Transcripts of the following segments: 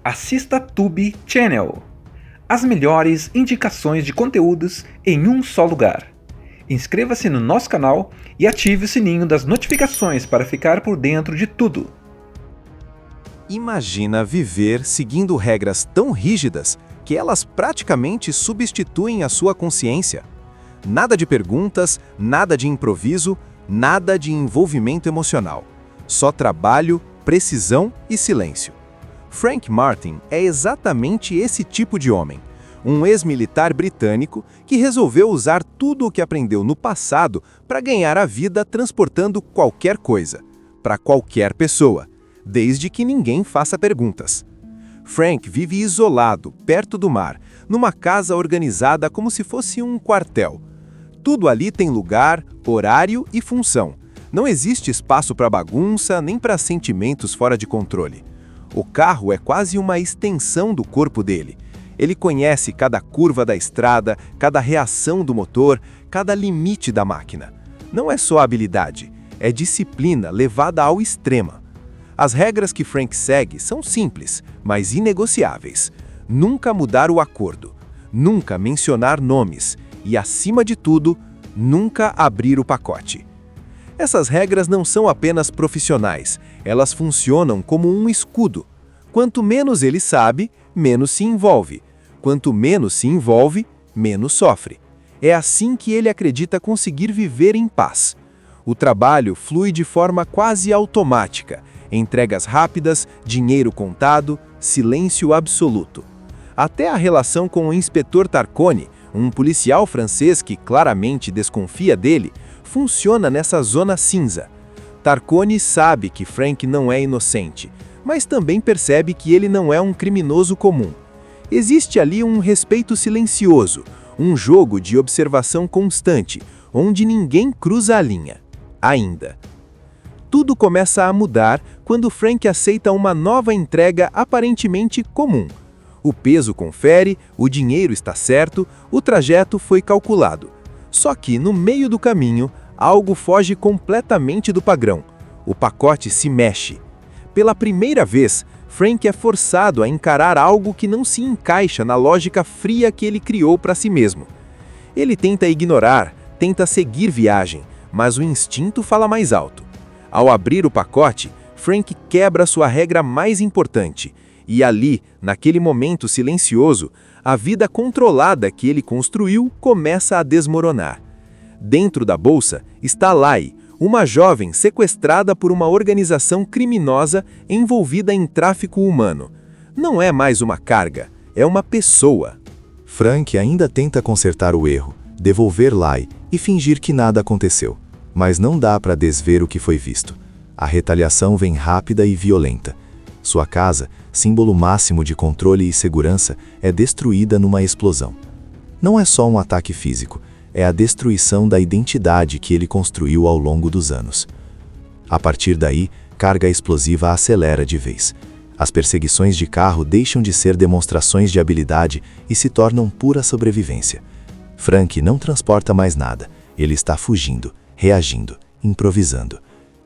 Assista Tube Channel. As melhores indicações de conteúdos em um só lugar. Inscreva-se no nosso canal e ative o sininho das notificações para ficar por dentro de tudo. Imagina viver seguindo regras tão rígidas que elas praticamente substituem a sua consciência. Nada de perguntas, nada de improviso, nada de envolvimento emocional. Só trabalho, precisão e silêncio. Frank Martin é exatamente esse tipo de homem. Um ex-militar britânico que resolveu usar tudo o que aprendeu no passado para ganhar a vida transportando qualquer coisa, para qualquer pessoa, desde que ninguém faça perguntas. Frank vive isolado, perto do mar, numa casa organizada como se fosse um quartel. Tudo ali tem lugar, horário e função. Não existe espaço para bagunça nem para sentimentos fora de controle. O carro é quase uma extensão do corpo dele. Ele conhece cada curva da estrada, cada reação do motor, cada limite da máquina. Não é só habilidade, é disciplina levada ao extremo. As regras que Frank segue são simples, mas inegociáveis. Nunca mudar o acordo, nunca mencionar nomes e, acima de tudo, nunca abrir o pacote. Essas regras não são apenas profissionais, elas funcionam como um escudo. Quanto menos ele sabe, menos se envolve. Quanto menos se envolve, menos sofre. É assim que ele acredita conseguir viver em paz. O trabalho flui de forma quase automática. Entregas rápidas, dinheiro contado, silêncio absoluto. Até a relação com o inspetor Tarcone, um policial francês que claramente desconfia dele, funciona nessa zona cinza. Tarcone sabe que Frank não é inocente, mas também percebe que ele não é um criminoso comum. Existe ali um respeito silencioso, um jogo de observação constante, onde ninguém cruza a linha. Ainda. Tudo começa a mudar quando Frank aceita uma nova entrega aparentemente comum. O peso confere, o dinheiro está certo, o trajeto foi calculado. Só que, no meio do caminho, algo foge completamente do padrão. O pacote se mexe. Pela primeira vez, Frank é forçado a encarar algo que não se encaixa na lógica fria que ele criou para si mesmo. Ele tenta ignorar, tenta seguir viagem, mas o instinto fala mais alto. Ao abrir o pacote, Frank quebra sua regra mais importante. E ali, naquele momento silencioso, a vida controlada que ele construiu começa a desmoronar. Dentro da bolsa está Lai, uma jovem sequestrada por uma organização criminosa envolvida em tráfico humano. Não é mais uma carga, é uma pessoa. Frank ainda tenta consertar o erro, devolver Lai e fingir que nada aconteceu. Mas não dá para desver o que foi visto. A retaliação vem rápida e violenta. Sua casa, símbolo máximo de controle e segurança, é destruída numa explosão. Não é só um ataque físico, é a destruição da identidade que ele construiu ao longo dos anos. A partir daí, carga explosiva acelera de vez. As perseguições de carro deixam de ser demonstrações de habilidade e se tornam pura sobrevivência. Frank não transporta mais nada, ele está fugindo, reagindo, improvisando.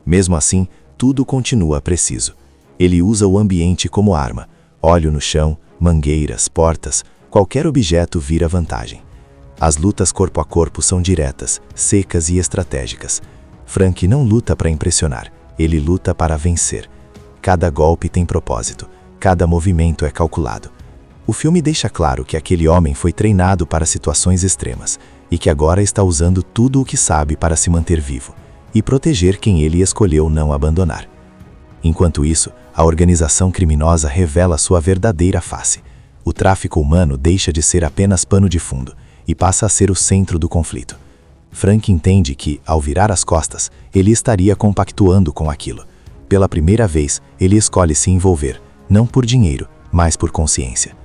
Mesmo assim, tudo continua preciso. Ele usa o ambiente como arma. Óleo no chão, mangueiras, portas, qualquer objeto vira vantagem. As lutas corpo a corpo são diretas, secas e estratégicas. Frank não luta para impressionar, ele luta para vencer. Cada golpe tem propósito, cada movimento é calculado. O filme deixa claro que aquele homem foi treinado para situações extremas e que agora está usando tudo o que sabe para se manter vivo e proteger quem ele escolheu não abandonar. Enquanto isso, a organização criminosa revela sua verdadeira face. O tráfico humano deixa de ser apenas pano de fundo e passa a ser o centro do conflito. Frank entende que, ao virar as costas, ele estaria compactuando com aquilo. Pela primeira vez, ele escolhe se envolver, não por dinheiro, mas por consciência.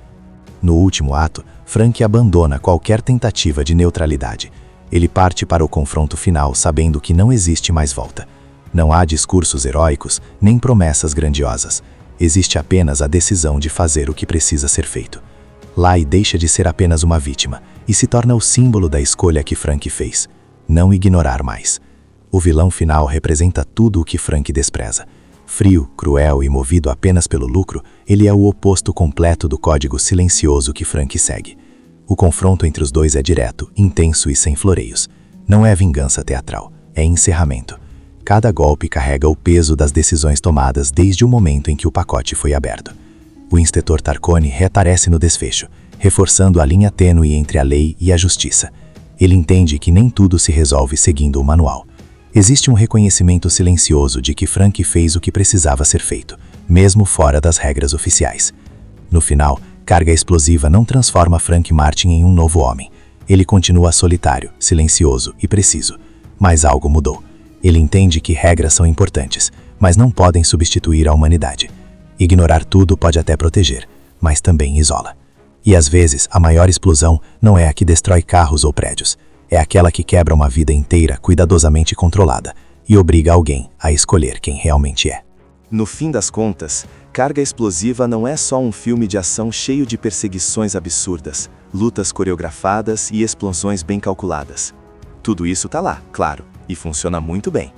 No último ato, Frank abandona qualquer tentativa de neutralidade. Ele parte para o confronto final sabendo que não existe mais volta. Não há discursos heróicos, nem promessas grandiosas. Existe apenas a decisão de fazer o que precisa ser feito. Lai deixa de ser apenas uma vítima e se torna o símbolo da escolha que Frank fez. Não ignorar mais. O vilão final representa tudo o que Frank despreza. Frio, cruel e movido apenas pelo lucro, ele é o oposto completo do código silencioso que Frank segue. O confronto entre os dois é direto, intenso e sem floreios. Não é vingança teatral, é encerramento. Cada golpe carrega o peso das decisões tomadas desde o momento em que o pacote foi aberto. O inspetor Tarcone reaparece no desfecho, reforçando a linha tênue entre a lei e a justiça. Ele entende que nem tudo se resolve seguindo o manual. Existe um reconhecimento silencioso de que Frank fez o que precisava ser feito, mesmo fora das regras oficiais. No final, carga explosiva não transforma Frank Martin em um novo homem. Ele continua solitário, silencioso e preciso. Mas algo mudou. Ele entende que regras são importantes, mas não podem substituir a humanidade. Ignorar tudo pode até proteger, mas também isola. E às vezes, a maior explosão não é a que destrói carros ou prédios. É aquela que quebra uma vida inteira cuidadosamente controlada e obriga alguém a escolher quem realmente é. No fim das contas, Carga Explosiva não é só um filme de ação cheio de perseguições absurdas, lutas coreografadas e explosões bem calculadas. Tudo isso tá lá, claro, e funciona muito bem.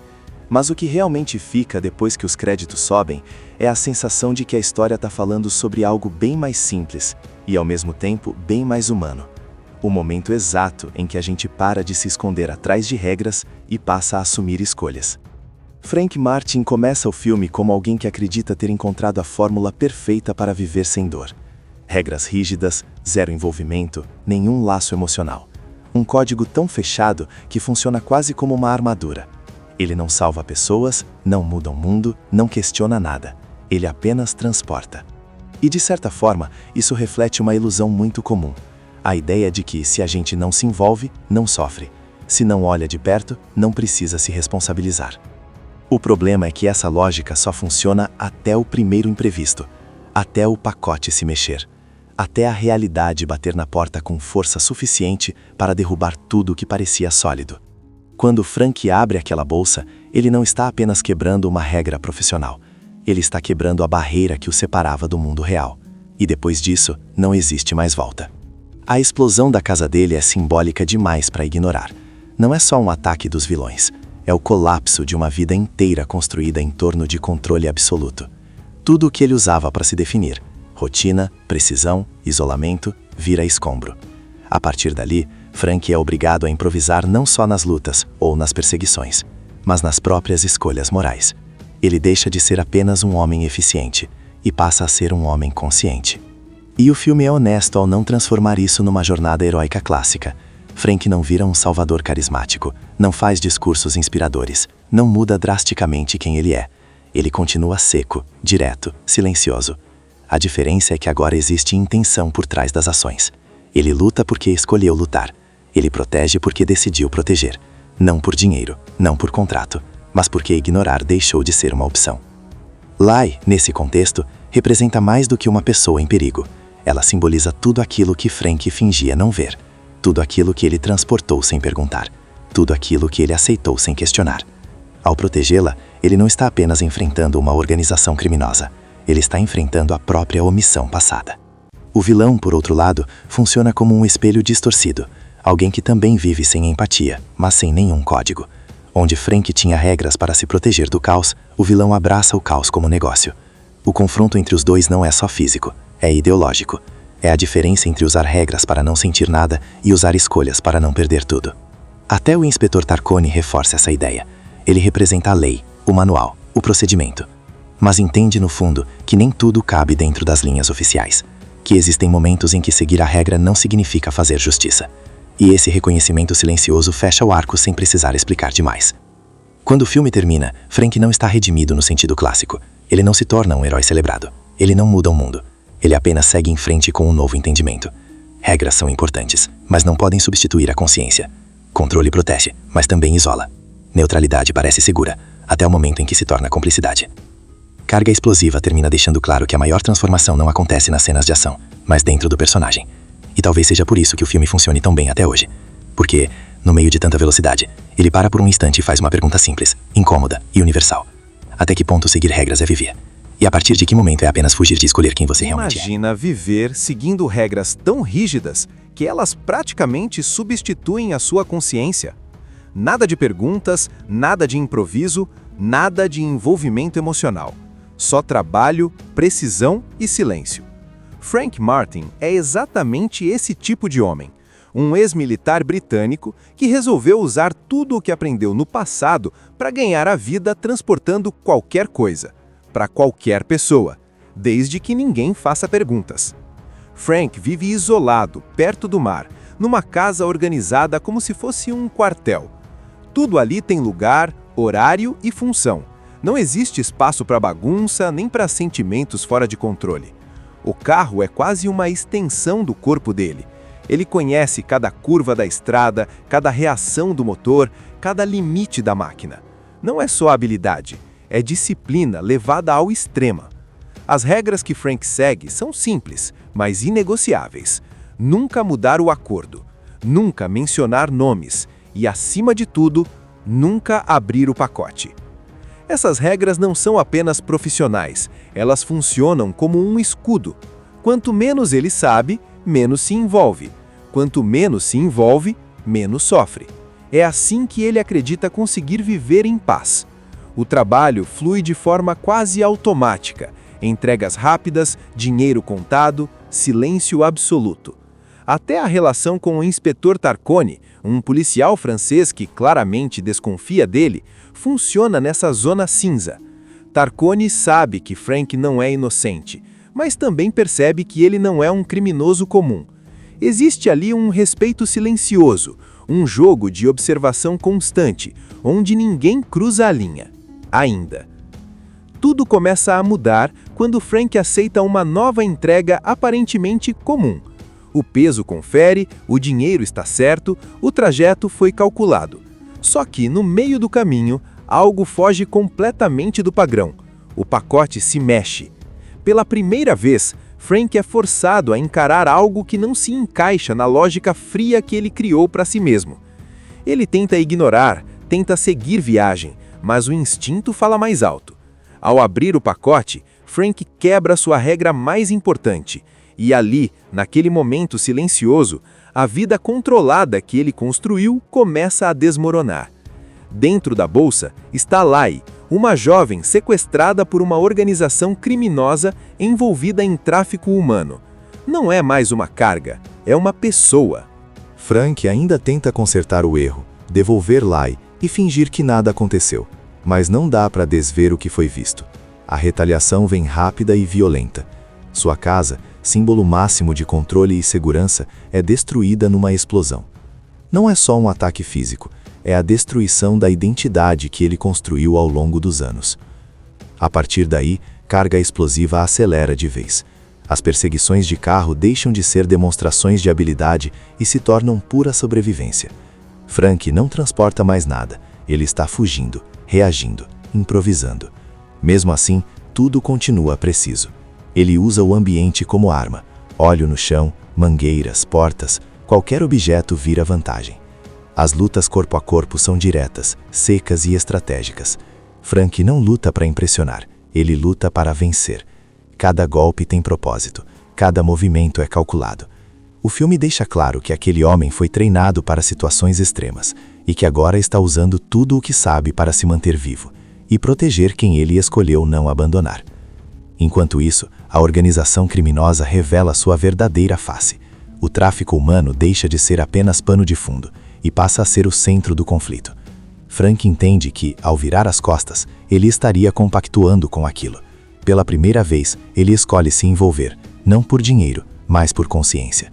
Mas o que realmente fica depois que os créditos sobem é a sensação de que a história tá falando sobre algo bem mais simples e, ao mesmo tempo, bem mais humano. O momento exato em que a gente para de se esconder atrás de regras e passa a assumir escolhas. Frank Martin começa o filme como alguém que acredita ter encontrado a fórmula perfeita para viver sem dor. Regras rígidas, zero envolvimento, nenhum laço emocional. Um código tão fechado que funciona quase como uma armadura. Ele não salva pessoas, não muda o mundo, não questiona nada. Ele apenas transporta. E de certa forma, isso reflete uma ilusão muito comum. A ideia de que, se a gente não se envolve, não sofre. Se não olha de perto, não precisa se responsabilizar. O problema é que essa lógica só funciona até o primeiro imprevisto, até o pacote se mexer, até a realidade bater na porta com força suficiente para derrubar tudo que parecia sólido. Quando Frank abre aquela bolsa, ele não está apenas quebrando uma regra profissional. Ele está quebrando a barreira que o separava do mundo real. E depois disso, não existe mais volta. A explosão da casa dele é simbólica demais para ignorar. Não é só um ataque dos vilões. É o colapso de uma vida inteira construída em torno de controle absoluto. Tudo o que ele usava para se definir, rotina, precisão, isolamento, vira escombro. A partir dali, Frank é obrigado a improvisar não só nas lutas ou nas perseguições, mas nas próprias escolhas morais. Ele deixa de ser apenas um homem eficiente e passa a ser um homem consciente. E o filme é honesto ao não transformar isso numa jornada heróica clássica. Frank não vira um salvador carismático, não faz discursos inspiradores, não muda drasticamente quem ele é. Ele continua seco, direto, silencioso. A diferença é que agora existe intenção por trás das ações. Ele luta porque escolheu lutar. Ele protege porque decidiu proteger. Não por dinheiro, não por contrato, mas porque ignorar deixou de ser uma opção. Lai, nesse contexto, representa mais do que uma pessoa em perigo. Ela simboliza tudo aquilo que Frank fingia não ver. Tudo aquilo que ele transportou sem perguntar. Tudo aquilo que ele aceitou sem questionar. Ao protegê-la, ele não está apenas enfrentando uma organização criminosa. Ele está enfrentando a própria omissão passada. O vilão, por outro lado, funciona como um espelho distorcido. Alguém que também vive sem empatia, mas sem nenhum código. Onde Frank tinha regras para se proteger do caos, o vilão abraça o caos como negócio. O confronto entre os dois não é só físico, é ideológico. É a diferença entre usar regras para não sentir nada e usar escolhas para não perder tudo. Até o inspetor Tarcone reforça essa ideia. Ele representa a lei, o manual, o procedimento. Mas entende, no fundo, que nem tudo cabe dentro das linhas oficiais. Que existem momentos em que seguir a regra não significa fazer justiça. E esse reconhecimento silencioso fecha o arco sem precisar explicar demais. Quando o filme termina, Frank não está redimido no sentido clássico. Ele não se torna um herói celebrado. Ele não muda o mundo. Ele apenas segue em frente com um novo entendimento. Regras são importantes, mas não podem substituir a consciência. Controle protege, mas também isola. Neutralidade parece segura, até o momento em que se torna cumplicidade. Carga Explosiva termina deixando claro que a maior transformação não acontece nas cenas de ação, mas dentro do personagem. E talvez seja por isso que o filme funcione tão bem até hoje. Porque, no meio de tanta velocidade, ele para por um instante e faz uma pergunta simples, incômoda e universal. Até que ponto seguir regras é viver? E a partir de que momento é apenas fugir de escolher quem você realmente é? Imagina viver seguindo regras tão rígidas que elas praticamente substituem a sua consciência. Nada de perguntas, nada de improviso, nada de envolvimento emocional. Só trabalho, precisão e silêncio. Frank Martin é exatamente esse tipo de homem. Um ex-militar britânico que resolveu usar tudo o que aprendeu no passado para ganhar a vida transportando qualquer coisa, para qualquer pessoa, desde que ninguém faça perguntas. Frank vive isolado, perto do mar, numa casa organizada como se fosse um quartel. Tudo ali tem lugar, horário e função. Não existe espaço para bagunça nem para sentimentos fora de controle. O carro é quase uma extensão do corpo dele. Ele conhece cada curva da estrada, cada reação do motor, cada limite da máquina. Não é só habilidade, é disciplina levada ao extremo. As regras que Frank segue são simples, mas inegociáveis. Nunca mudar o acordo, nunca mencionar nomes e, acima de tudo, nunca abrir o pacote. Essas regras não são apenas profissionais, elas funcionam como um escudo. Quanto menos ele sabe, menos se envolve. Quanto menos se envolve, menos sofre. É assim que ele acredita conseguir viver em paz. O trabalho flui de forma quase automática. Entregas rápidas, dinheiro contado, silêncio absoluto. Até a relação com o inspetor Tarcone, um policial francês que claramente desconfia dele, funciona nessa zona cinza. Tarcone sabe que Frank não é inocente, mas também percebe que ele não é um criminoso comum. Existe ali um respeito silencioso, um jogo de observação constante, onde ninguém cruza a linha. Ainda. Tudo começa a mudar quando Frank aceita uma nova entrega aparentemente comum. O peso confere, o dinheiro está certo, o trajeto foi calculado. Só que, no meio do caminho, algo foge completamente do padrão. O pacote se mexe. Pela primeira vez, Frank é forçado a encarar algo que não se encaixa na lógica fria que ele criou para si mesmo. Ele tenta ignorar, tenta seguir viagem, mas o instinto fala mais alto. Ao abrir o pacote, Frank quebra sua regra mais importante. E ali, naquele momento silencioso, a vida controlada que ele construiu começa a desmoronar. Dentro da bolsa está Lai, uma jovem sequestrada por uma organização criminosa envolvida em tráfico humano. Não é mais uma carga, é uma pessoa. Frank ainda tenta consertar o erro, devolver Lai e fingir que nada aconteceu. Mas não dá para desver o que foi visto. A retaliação vem rápida e violenta. Sua casa, símbolo máximo de controle e segurança, é destruída numa explosão. Não é só um ataque físico, é a destruição da identidade que ele construiu ao longo dos anos. A partir daí, carga explosiva acelera de vez. As perseguições de carro deixam de ser demonstrações de habilidade e se tornam pura sobrevivência. Frank não transporta mais nada, ele está fugindo, reagindo, improvisando. Mesmo assim, tudo continua preciso. Ele usa o ambiente como arma. Óleo no chão, mangueiras, portas, qualquer objeto vira vantagem. As lutas corpo a corpo são diretas, secas e estratégicas. Frank não luta para impressionar, ele luta para vencer. Cada golpe tem propósito, cada movimento é calculado. O filme deixa claro que aquele homem foi treinado para situações extremas e que agora está usando tudo o que sabe para se manter vivo e proteger quem ele escolheu não abandonar. Enquanto isso, a organização criminosa revela sua verdadeira face. O tráfico humano deixa de ser apenas pano de fundo e passa a ser o centro do conflito. Frank entende que, ao virar as costas, ele estaria compactuando com aquilo. Pela primeira vez, ele escolhe se envolver, não por dinheiro, mas por consciência.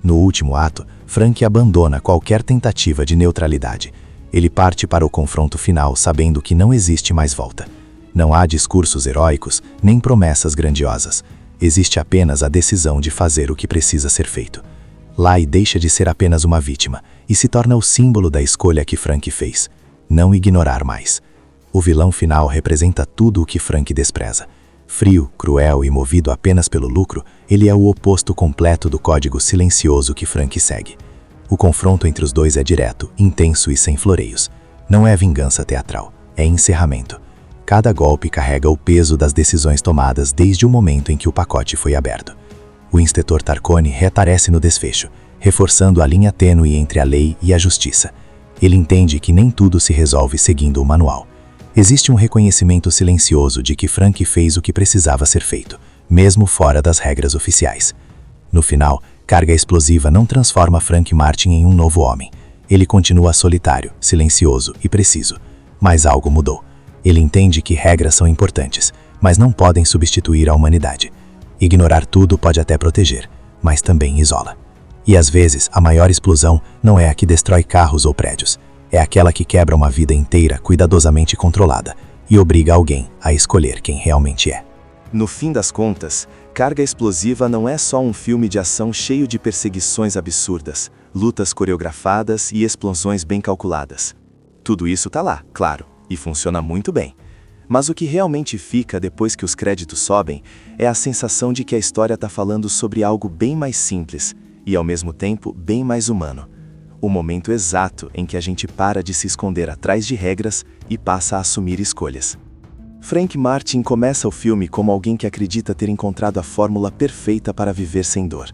No último ato, Frank abandona qualquer tentativa de neutralidade. Ele parte para o confronto final sabendo que não existe mais volta. Não há discursos heróicos, nem promessas grandiosas. Existe apenas a decisão de fazer o que precisa ser feito. Lai deixa de ser apenas uma vítima e se torna o símbolo da escolha que Frank fez. Não ignorar mais. O vilão final representa tudo o que Frank despreza. Frio, cruel e movido apenas pelo lucro, ele é o oposto completo do código silencioso que Frank segue. O confronto entre os dois é direto, intenso e sem floreios. Não é vingança teatral, é encerramento. Cada golpe carrega o peso das decisões tomadas desde o momento em que o pacote foi aberto. O inspetor Tarcone reaparece no desfecho, reforçando a linha tênue entre a lei e a justiça. Ele entende que nem tudo se resolve seguindo o manual. Existe um reconhecimento silencioso de que Frank fez o que precisava ser feito, mesmo fora das regras oficiais. No final, Carga Explosiva não transforma Frank Martin em um novo homem. Ele continua solitário, silencioso e preciso. Mas algo mudou. Ele entende que regras são importantes, mas não podem substituir a humanidade. Ignorar tudo pode até proteger, mas também isola. E às vezes, a maior explosão não é a que destrói carros ou prédios. É aquela que quebra uma vida inteira cuidadosamente controlada e obriga alguém a escolher quem realmente é. No fim das contas, Carga Explosiva não é só um filme de ação cheio de perseguições absurdas, lutas coreografadas e explosões bem calculadas. Tudo isso tá lá, claro, e funciona muito bem. Mas o que realmente fica depois que os créditos sobem é a sensação de que a história tá falando sobre algo bem mais simples e, ao mesmo tempo, bem mais humano. O momento exato em que a gente para de se esconder atrás de regras e passa a assumir escolhas. Frank Martin começa o filme como alguém que acredita ter encontrado a fórmula perfeita para viver sem dor.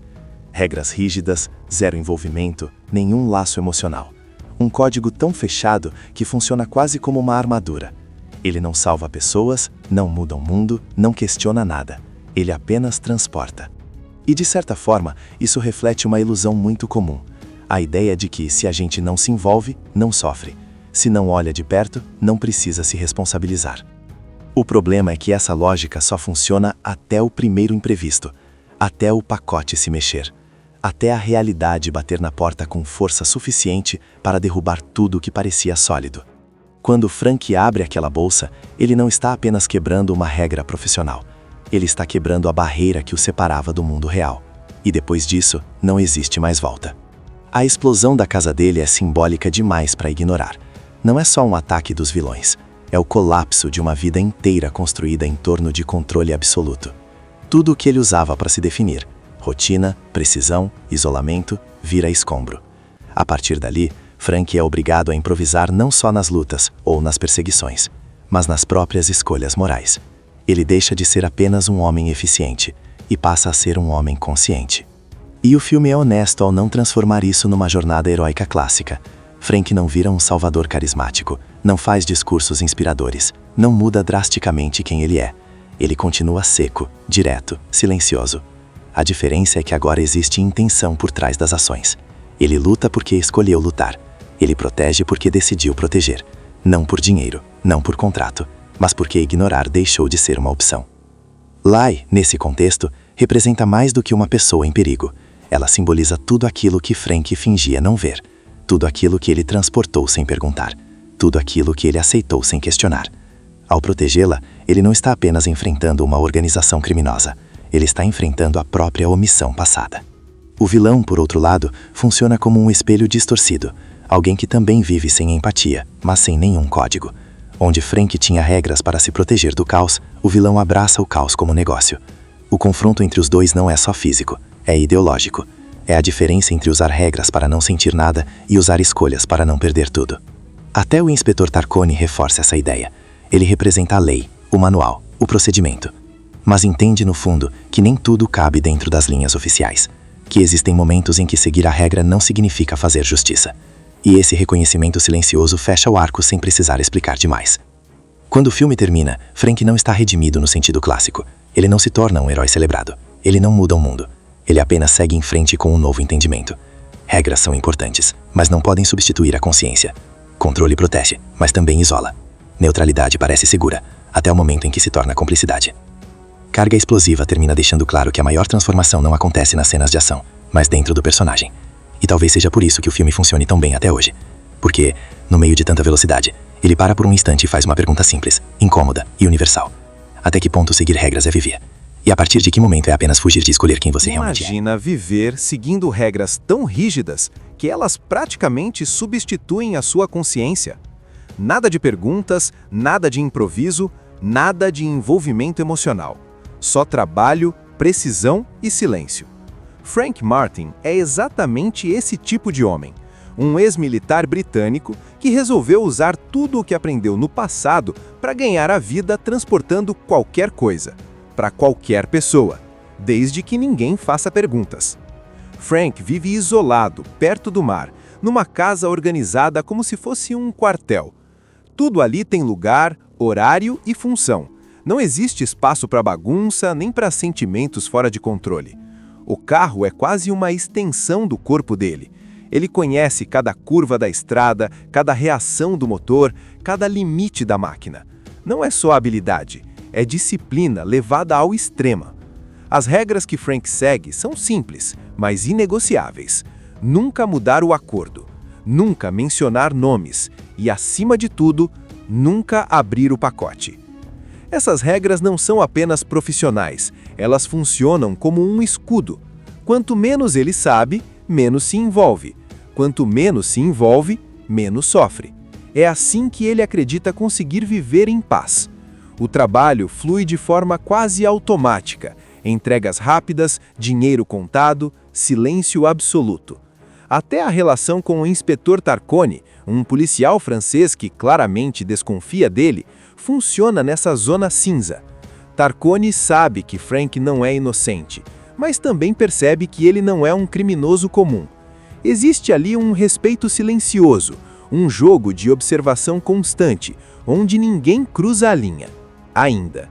Regras rígidas, zero envolvimento, nenhum laço emocional. Um código tão fechado que funciona quase como uma armadura. Ele não salva pessoas, não muda o mundo, não questiona nada. Ele apenas transporta. E de certa forma, isso reflete uma ilusão muito comum. A ideia de que se a gente não se envolve, não sofre. Se não olha de perto, não precisa se responsabilizar. O problema é que essa lógica só funciona até o primeiro imprevisto, até o pacote se mexer, até a realidade bater na porta com força suficiente para derrubar tudo que parecia sólido. Quando Frank abre aquela bolsa, ele não está apenas quebrando uma regra profissional. Ele está quebrando a barreira que o separava do mundo real. E depois disso, não existe mais volta. A explosão da casa dele é simbólica demais para ignorar. Não é só um ataque dos vilões. É o colapso de uma vida inteira construída em torno de controle absoluto. Tudo o que ele usava para se definir, rotina, precisão, isolamento, vira escombro. A partir dali, Frank é obrigado a improvisar não só nas lutas ou nas perseguições, mas nas próprias escolhas morais. Ele deixa de ser apenas um homem eficiente e passa a ser um homem consciente. E o filme é honesto ao não transformar isso numa jornada heróica clássica. Frank não vira um salvador carismático, não faz discursos inspiradores, não muda drasticamente quem ele é. Ele continua seco, direto, silencioso. A diferença é que agora existe intenção por trás das ações. Ele luta porque escolheu lutar. Ele protege porque decidiu proteger. Não por dinheiro, não por contrato, mas porque ignorar deixou de ser uma opção. Lai, nesse contexto, representa mais do que uma pessoa em perigo. Ela simboliza tudo aquilo que Frank fingia não ver. Tudo aquilo que ele transportou sem perguntar. Tudo aquilo que ele aceitou sem questionar. Ao protegê-la, ele não está apenas enfrentando uma organização criminosa. Ele está enfrentando a própria omissão passada. O vilão, por outro lado, funciona como um espelho distorcido. Alguém que também vive sem empatia, mas sem nenhum código. Onde Frank tinha regras para se proteger do caos, o vilão abraça o caos como negócio. O confronto entre os dois não é só físico, é ideológico. É a diferença entre usar regras para não sentir nada e usar escolhas para não perder tudo. Até o inspetor Tarcone reforça essa ideia. Ele representa a lei, o manual, o procedimento. Mas entende no fundo que nem tudo cabe dentro das linhas oficiais. Que existem momentos em que seguir a regra não significa fazer justiça. E esse reconhecimento silencioso fecha o arco sem precisar explicar demais. Quando o filme termina, Frank não está redimido no sentido clássico. Ele não se torna um herói celebrado. Ele não muda o mundo. Ele apenas segue em frente com um novo entendimento. Regras são importantes, mas não podem substituir a consciência. Controle protege, mas também isola. Neutralidade parece segura, até o momento em que se torna cumplicidade. Carga Explosiva termina deixando claro que a maior transformação não acontece nas cenas de ação, mas dentro do personagem. E talvez seja por isso que o filme funcione tão bem até hoje. Porque, no meio de tanta velocidade, ele para por um instante e faz uma pergunta simples, incômoda e universal. Até que ponto seguir regras é viver? E a partir de que momento é apenas fugir de escolher quem você realmente é? Imagina viver seguindo regras tão rígidas que elas praticamente substituem a sua consciência. Nada de perguntas, nada de improviso, nada de envolvimento emocional. Só trabalho, precisão e silêncio. Frank Martin é exatamente esse tipo de homem. Um ex-militar britânico que resolveu usar tudo o que aprendeu no passado para ganhar a vida transportando qualquer coisa, para qualquer pessoa, desde que ninguém faça perguntas. Frank vive isolado, perto do mar, numa casa organizada como se fosse um quartel. Tudo ali tem lugar, horário e função. Não existe espaço para bagunça nem para sentimentos fora de controle. O carro é quase uma extensão do corpo dele. Ele conhece cada curva da estrada, cada reação do motor, cada limite da máquina. Não é só habilidade, é disciplina levada ao extremo. As regras que Frank segue são simples, mas inegociáveis. Nunca mudar o acordo, nunca mencionar nomes e, acima de tudo, nunca abrir o pacote. Essas regras não são apenas profissionais, elas funcionam como um escudo. Quanto menos ele sabe, menos se envolve. Quanto menos se envolve, menos sofre. É assim que ele acredita conseguir viver em paz. O trabalho flui de forma quase automática. Entregas rápidas, dinheiro contado, silêncio absoluto. Até a relação com o inspetor Tarcone, um policial francês que claramente desconfia dele, funciona nessa zona cinza. Tarcone sabe que Frank não é inocente, mas também percebe que ele não é um criminoso comum. Existe ali um respeito silencioso, um jogo de observação constante, onde ninguém cruza a linha. Ainda.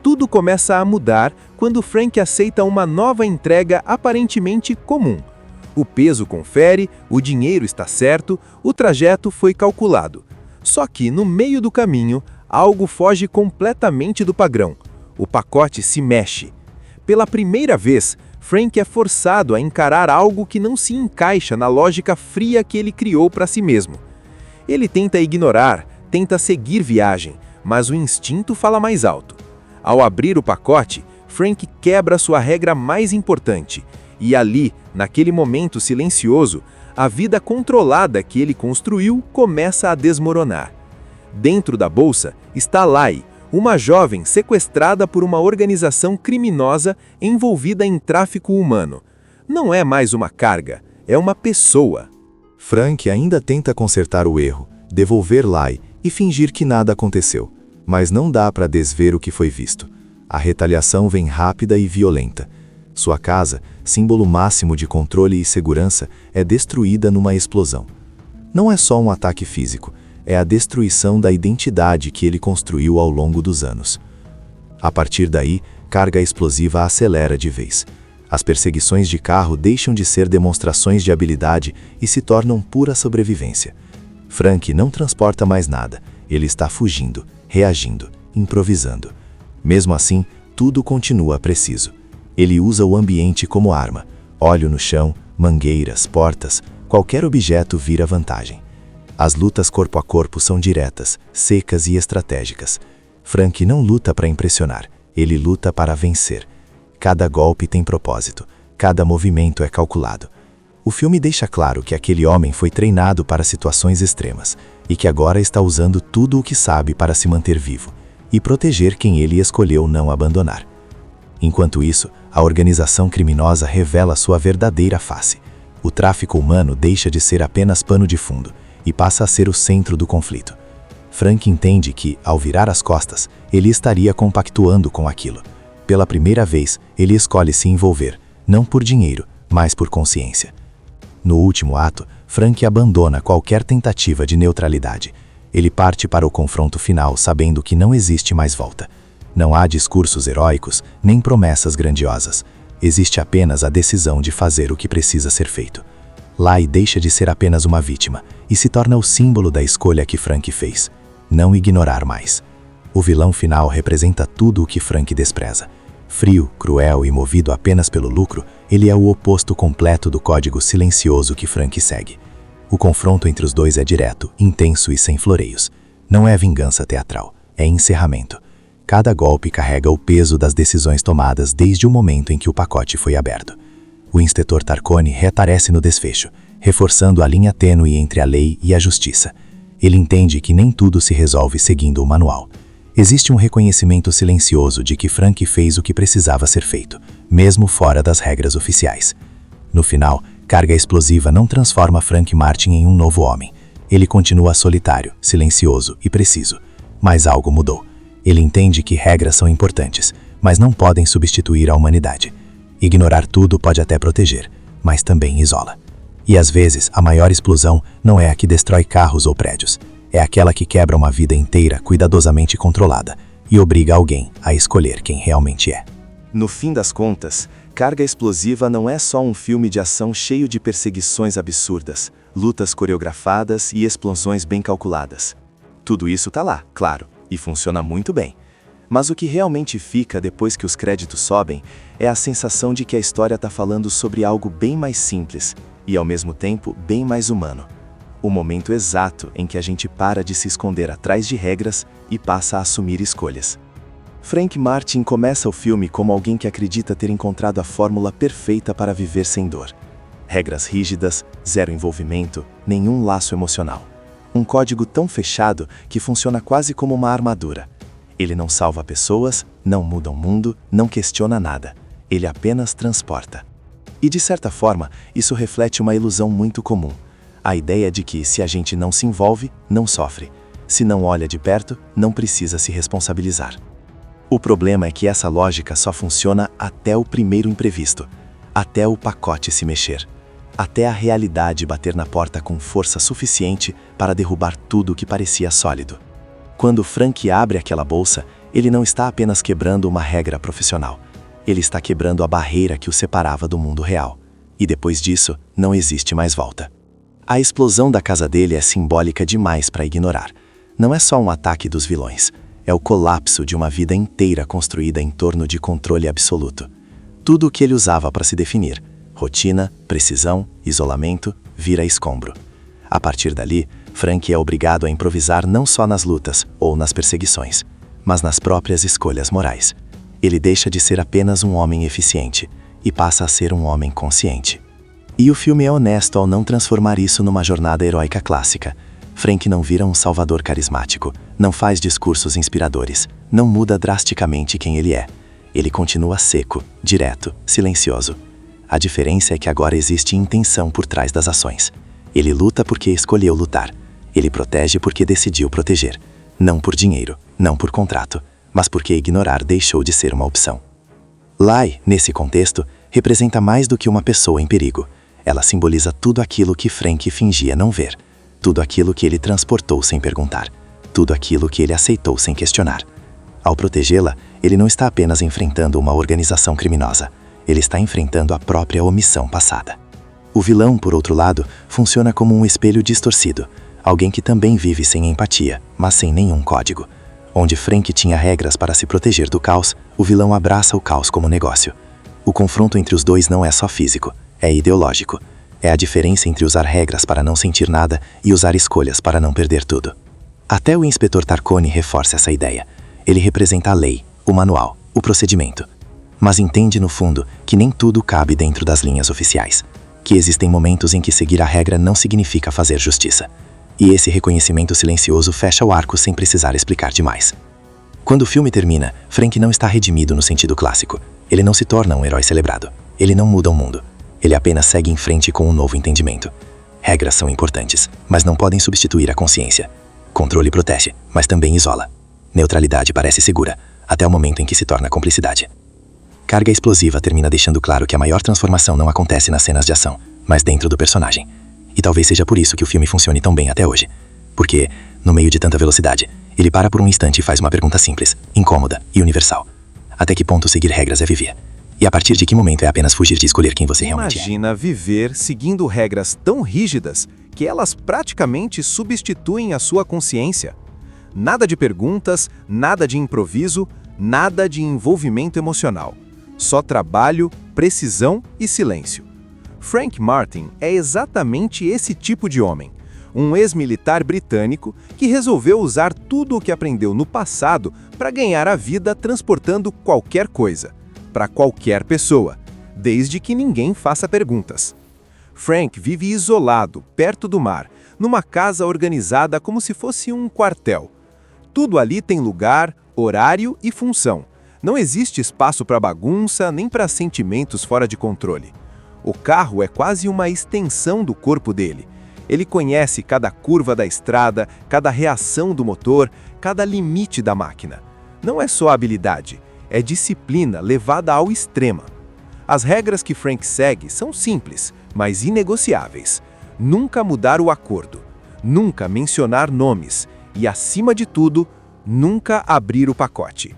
Tudo começa a mudar quando Frank aceita uma nova entrega aparentemente comum. O peso confere, o dinheiro está certo, o trajeto foi calculado. Só que, no meio do caminho, algo foge completamente do padrão. O pacote se mexe. Pela primeira vez, Frank é forçado a encarar algo que não se encaixa na lógica fria que ele criou para si mesmo. Ele tenta ignorar, tenta seguir viagem, mas o instinto fala mais alto. Ao abrir o pacote, Frank quebra sua regra mais importante. E ali, naquele momento silencioso, a vida controlada que ele construiu começa a desmoronar. Dentro da bolsa está Lai, uma jovem sequestrada por uma organização criminosa envolvida em tráfico humano. Não é mais uma carga, é uma pessoa. Frank ainda tenta consertar o erro, devolver Lai e fingir que nada aconteceu. Mas não dá para desver o que foi visto. A retaliação vem rápida e violenta. Sua casa, símbolo máximo de controle e segurança, é destruída numa explosão. Não é só um ataque físico, é a destruição da identidade que ele construiu ao longo dos anos. A partir daí, carga explosiva acelera de vez. As perseguições de carro deixam de ser demonstrações de habilidade e se tornam pura sobrevivência. Frank não transporta mais nada, ele está fugindo, reagindo, improvisando. Mesmo assim, tudo continua preciso. Ele usa o ambiente como arma. Óleo no chão, mangueiras, portas, qualquer objeto vira vantagem. As lutas corpo a corpo são diretas, secas e estratégicas. Frank não luta para impressionar, ele luta para vencer. Cada golpe tem propósito, cada movimento é calculado. O filme deixa claro que aquele homem foi treinado para situações extremas e que agora está usando tudo o que sabe para se manter vivo e proteger quem ele escolheu não abandonar. Enquanto isso, a organização criminosa revela sua verdadeira face. O tráfico humano deixa de ser apenas pano de fundo e passa a ser o centro do conflito. Frank entende que, ao virar as costas, ele estaria compactuando com aquilo. Pela primeira vez, ele escolhe se envolver, não por dinheiro, mas por consciência. No último ato, Frank abandona qualquer tentativa de neutralidade. Ele parte para o confronto final sabendo que não existe mais volta. Não há discursos heróicos, nem promessas grandiosas. Existe apenas a decisão de fazer o que precisa ser feito. Lai deixa de ser apenas uma vítima e se torna o símbolo da escolha que Frank fez. Não ignorar mais. O vilão final representa tudo o que Frank despreza. Frio, cruel e movido apenas pelo lucro, ele é o oposto completo do código silencioso que Frank segue. O confronto entre os dois é direto, intenso e sem floreios. Não é vingança teatral, é encerramento. Cada golpe carrega o peso das decisões tomadas desde o momento em que o pacote foi aberto. O inspetor Tarcone reaparece no desfecho, reforçando a linha tênue entre a lei e a justiça. Ele entende que nem tudo se resolve seguindo o manual. Existe um reconhecimento silencioso de que Frank fez o que precisava ser feito, mesmo fora das regras oficiais. No final, carga explosiva não transforma Frank Martin em um novo homem. Ele continua solitário, silencioso e preciso. Mas algo mudou. Ele entende que regras são importantes, mas não podem substituir a humanidade. Ignorar tudo pode até proteger, mas também isola. E às vezes, a maior explosão não é a que destrói carros ou prédios. É aquela que quebra uma vida inteira cuidadosamente controlada e obriga alguém a escolher quem realmente é. No fim das contas, Carga Explosiva não é só um filme de ação cheio de perseguições absurdas, lutas coreografadas e explosões bem calculadas. Tudo isso tá lá, claro, e funciona muito bem. Mas o que realmente fica depois que os créditos sobem é a sensação de que a história tá falando sobre algo bem mais simples e, ao mesmo tempo, bem mais humano. O momento exato em que a gente para de se esconder atrás de regras e passa a assumir escolhas. Frank Martin começa o filme como alguém que acredita ter encontrado a fórmula perfeita para viver sem dor. Regras rígidas, zero envolvimento, nenhum laço emocional. Um código tão fechado que funciona quase como uma armadura. Ele não salva pessoas, não muda o mundo, não questiona nada. Ele apenas transporta. E de certa forma, isso reflete uma ilusão muito comum. A ideia de que se a gente não se envolve, não sofre. Se não olha de perto, não precisa se responsabilizar. O problema é que essa lógica só funciona até o primeiro imprevisto, até o pacote se mexer, até a realidade bater na porta com força suficiente para derrubar tudo o que parecia sólido. Quando Frank abre aquela bolsa, ele não está apenas quebrando uma regra profissional. Ele está quebrando a barreira que o separava do mundo real. E depois disso, não existe mais volta. A explosão da casa dele é simbólica demais para ignorar. Não é só um ataque dos vilões. É o colapso de uma vida inteira construída em torno de controle absoluto. Tudo o que ele usava para se definir, rotina, precisão, isolamento, vira escombro. A partir dali, Frank é obrigado a improvisar não só nas lutas ou nas perseguições, mas nas próprias escolhas morais. Ele deixa de ser apenas um homem eficiente e passa a ser um homem consciente. E o filme é honesto ao não transformar isso numa jornada heróica clássica. Frank não vira um salvador carismático, não faz discursos inspiradores, não muda drasticamente quem ele é. Ele continua seco, direto, silencioso. A diferença é que agora existe intenção por trás das ações. Ele luta porque escolheu lutar. Ele protege porque decidiu proteger. Não por dinheiro, não por contrato, mas porque ignorar deixou de ser uma opção. Lai, nesse contexto, representa mais do que uma pessoa em perigo. Ela simboliza tudo aquilo que Frank fingia não ver. Tudo aquilo que ele transportou sem perguntar. Tudo aquilo que ele aceitou sem questionar. Ao protegê-la, ele não está apenas enfrentando uma organização criminosa. Ele está enfrentando a própria omissão passada. O vilão, por outro lado, funciona como um espelho distorcido. Alguém que também vive sem empatia, mas sem nenhum código. Onde Frank tinha regras para se proteger do caos, o vilão abraça o caos como negócio. O confronto entre os dois não é só físico, é ideológico. É a diferença entre usar regras para não sentir nada e usar escolhas para não perder tudo. Até o inspetor Tarcone reforça essa ideia. Ele representa a lei, o manual, o procedimento. Mas entende, no fundo, que nem tudo cabe dentro das linhas oficiais. Que existem momentos em que seguir a regra não significa fazer justiça. E esse reconhecimento silencioso fecha o arco sem precisar explicar demais. Quando o filme termina, Frank não está redimido no sentido clássico. Ele não se torna um herói celebrado. Ele não muda o mundo. Ele apenas segue em frente com um novo entendimento. Regras são importantes, mas não podem substituir a consciência. Controle protege, mas também isola. Neutralidade parece segura, até o momento em que se torna cumplicidade. Carga Explosiva termina deixando claro que a maior transformação não acontece nas cenas de ação, mas dentro do personagem. E talvez seja por isso que o filme funcione tão bem até hoje. Porque, no meio de tanta velocidade, ele para por um instante e faz uma pergunta simples, incômoda e universal. Até que ponto seguir regras é viver? E a partir de que momento é apenas fugir de escolher quem você realmente é? Imagina viver seguindo regras tão rígidas que elas praticamente substituem a sua consciência. Nada de perguntas, nada de improviso, nada de envolvimento emocional. Só trabalho, precisão e silêncio. Frank Martin é exatamente esse tipo de homem. Um ex-militar britânico que resolveu usar tudo o que aprendeu no passado para ganhar a vida transportando qualquer coisa. Para qualquer pessoa, desde que ninguém faça perguntas. Frank vive isolado, perto do mar, numa casa organizada como se fosse um quartel. Tudo ali tem lugar, horário e função. Não existe espaço para bagunça nem para sentimentos fora de controle. O carro é quase uma extensão do corpo dele. Ele conhece cada curva da estrada, cada reação do motor, cada limite da máquina. Não é só habilidade. É disciplina levada ao extremo. As regras que Frank segue são simples, mas inegociáveis. Nunca mudar o acordo. nunca mencionar nomes e, acima de tudo, nunca abrir o pacote.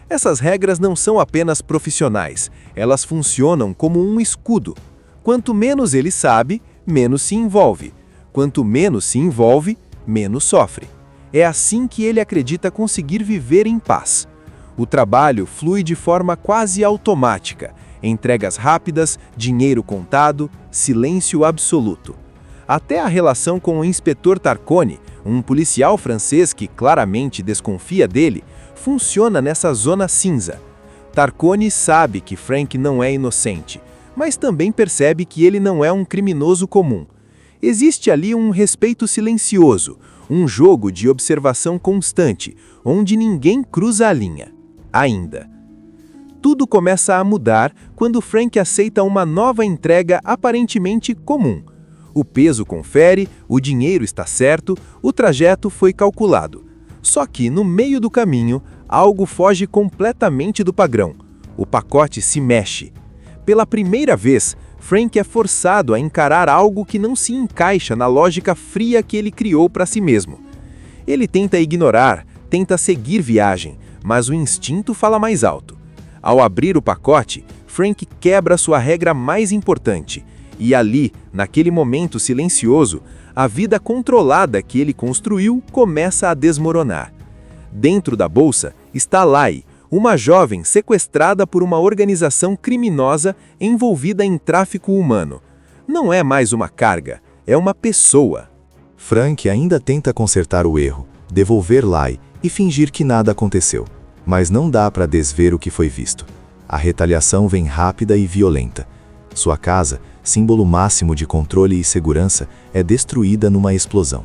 Essas regras não são apenas profissionais, elas funcionam como um escudo. Quanto menos ele sabe, menos se envolve. Quanto menos se envolve, menos sofre. É assim que ele acredita conseguir viver em paz. O trabalho flui de forma quase automática. Entregas rápidas, dinheiro contado, silêncio absoluto. Até a relação com o inspetor Tarcone, um policial francês que claramente desconfia dele, funciona nessa zona cinza. Tarcone sabe que Frank não é inocente, mas também percebe que ele não é um criminoso comum. Existe ali um respeito silencioso, um jogo de observação constante, onde ninguém cruza a linha. Ainda. Tudo começa a mudar quando Frank aceita uma nova entrega aparentemente comum. O peso confere, o dinheiro está certo, o trajeto foi calculado. Só que, no meio do caminho, algo foge completamente do padrão. O pacote se mexe. Pela primeira vez, Frank é forçado a encarar algo que não se encaixa na lógica fria que ele criou para si mesmo. Ele tenta ignorar, tenta seguir viagem, mas o instinto fala mais alto. Ao abrir o pacote, Frank quebra sua regra mais importante. E ali, naquele momento silencioso, a vida controlada que ele construiu começa a desmoronar. Dentro da bolsa está Lai, uma jovem sequestrada por uma organização criminosa envolvida em tráfico humano. Não é mais uma carga, é uma pessoa. Frank ainda tenta consertar o erro, devolver Lai e fingir que nada aconteceu. Mas não dá para desver o que foi visto. A retaliação vem rápida e violenta. Sua casa, símbolo máximo de controle e segurança, é destruída numa explosão.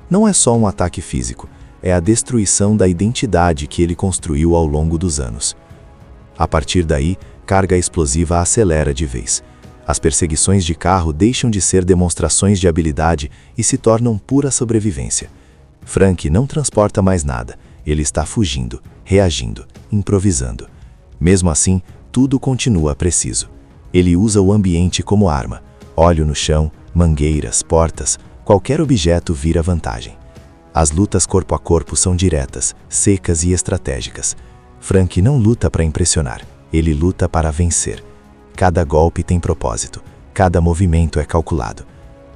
Não é só um ataque físico, é a destruição da identidade que ele construiu ao longo dos anos. A partir daí, carga explosiva acelera de vez. As perseguições de carro deixam de ser demonstrações de habilidade e se tornam pura sobrevivência. Frank não transporta mais nada, ele está fugindo, reagindo, improvisando. Mesmo assim, tudo continua preciso. Ele usa o ambiente como arma. Óleo no chão, mangueiras, portas, qualquer objeto vira vantagem. As lutas corpo a corpo são diretas, secas e estratégicas. Frank não luta para impressionar, ele luta para vencer. Cada golpe tem propósito, cada movimento é calculado.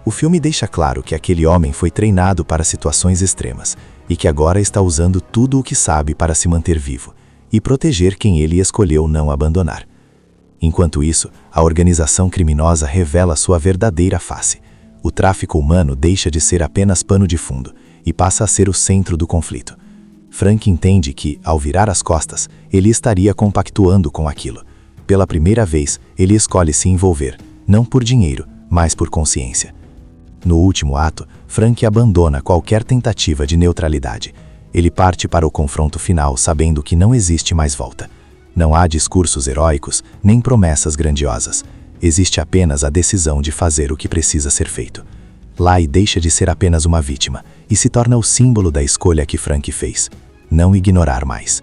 O filme deixa claro que aquele homem foi treinado para situações extremas e que agora está usando tudo o que sabe para se manter vivo e proteger quem ele escolheu não abandonar. Enquanto isso, a organização criminosa revela sua verdadeira face. O tráfico humano deixa de ser apenas pano de fundo e passa a ser o centro do conflito. Frank entende que, ao virar as costas, ele estaria compactuando com aquilo. Pela primeira vez, ele escolhe se envolver, não por dinheiro, mas por consciência. No último ato, Frank abandona qualquer tentativa de neutralidade. Ele parte para o confronto final sabendo que não existe mais volta. Não há discursos heróicos, nem promessas grandiosas. Existe apenas a decisão de fazer o que precisa ser feito. Lai deixa de ser apenas uma vítima e se torna o símbolo da escolha que Frank fez. Não ignorar mais.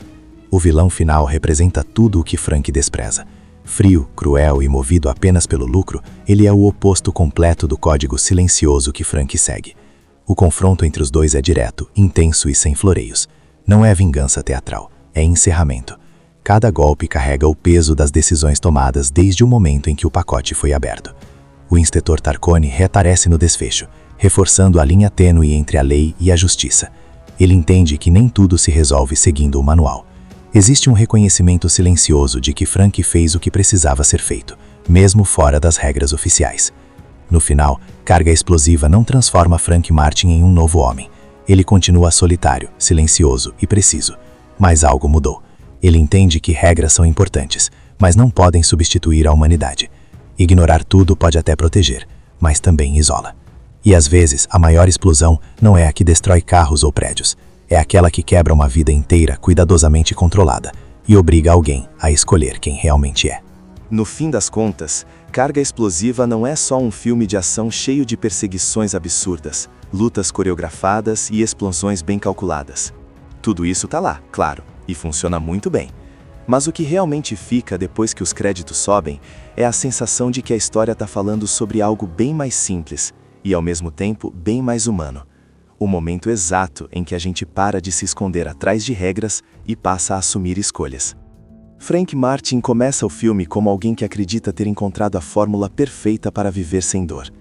O vilão final representa tudo o que Frank despreza. Frio, cruel e movido apenas pelo lucro, ele é o oposto completo do código silencioso que Frank segue. O confronto entre os dois é direto, intenso e sem floreios. Não é vingança teatral, é encerramento. Cada golpe carrega o peso das decisões tomadas desde o momento em que o pacote foi aberto. O inspetor Tarcone reaparece no desfecho, reforçando a linha tênue entre a lei e a justiça. Ele entende que nem tudo se resolve seguindo o manual. Existe um reconhecimento silencioso de que Frank fez o que precisava ser feito, mesmo fora das regras oficiais. No final, carga explosiva não transforma Frank Martin em um novo homem. Ele continua solitário, silencioso e preciso. Mas algo mudou. Ele entende que regras são importantes, mas não podem substituir a humanidade. Ignorar tudo pode até proteger, mas também isola. E às vezes, a maior explosão não é a que destrói carros ou prédios. É aquela que quebra uma vida inteira cuidadosamente controlada e obriga alguém a escolher quem realmente é. No fim das contas, Carga Explosiva não é só um filme de ação cheio de perseguições absurdas, lutas coreografadas e explosões bem calculadas. Tudo isso tá lá, claro, e funciona muito bem. Mas o que realmente fica depois que os créditos sobem é a sensação de que a história tá falando sobre algo bem mais simples e, ao mesmo tempo, bem mais humano. o momento exato em que a gente para de se esconder atrás de regras e passa a assumir escolhas. Frank Martin começa o filme como alguém que acredita ter encontrado a fórmula perfeita para viver sem dor.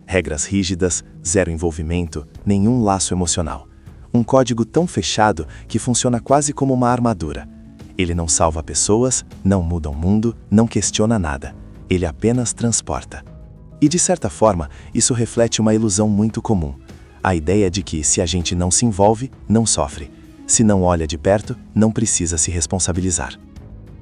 Regras rígidas, zero envolvimento, nenhum laço emocional. Um código tão fechado que funciona quase como uma armadura. Ele não salva pessoas, não muda o mundo, não questiona nada. Ele apenas transporta. E de certa forma, isso reflete uma ilusão muito comum. A ideia de que se a gente não se envolve, não sofre. Se não olha de perto, não precisa se responsabilizar.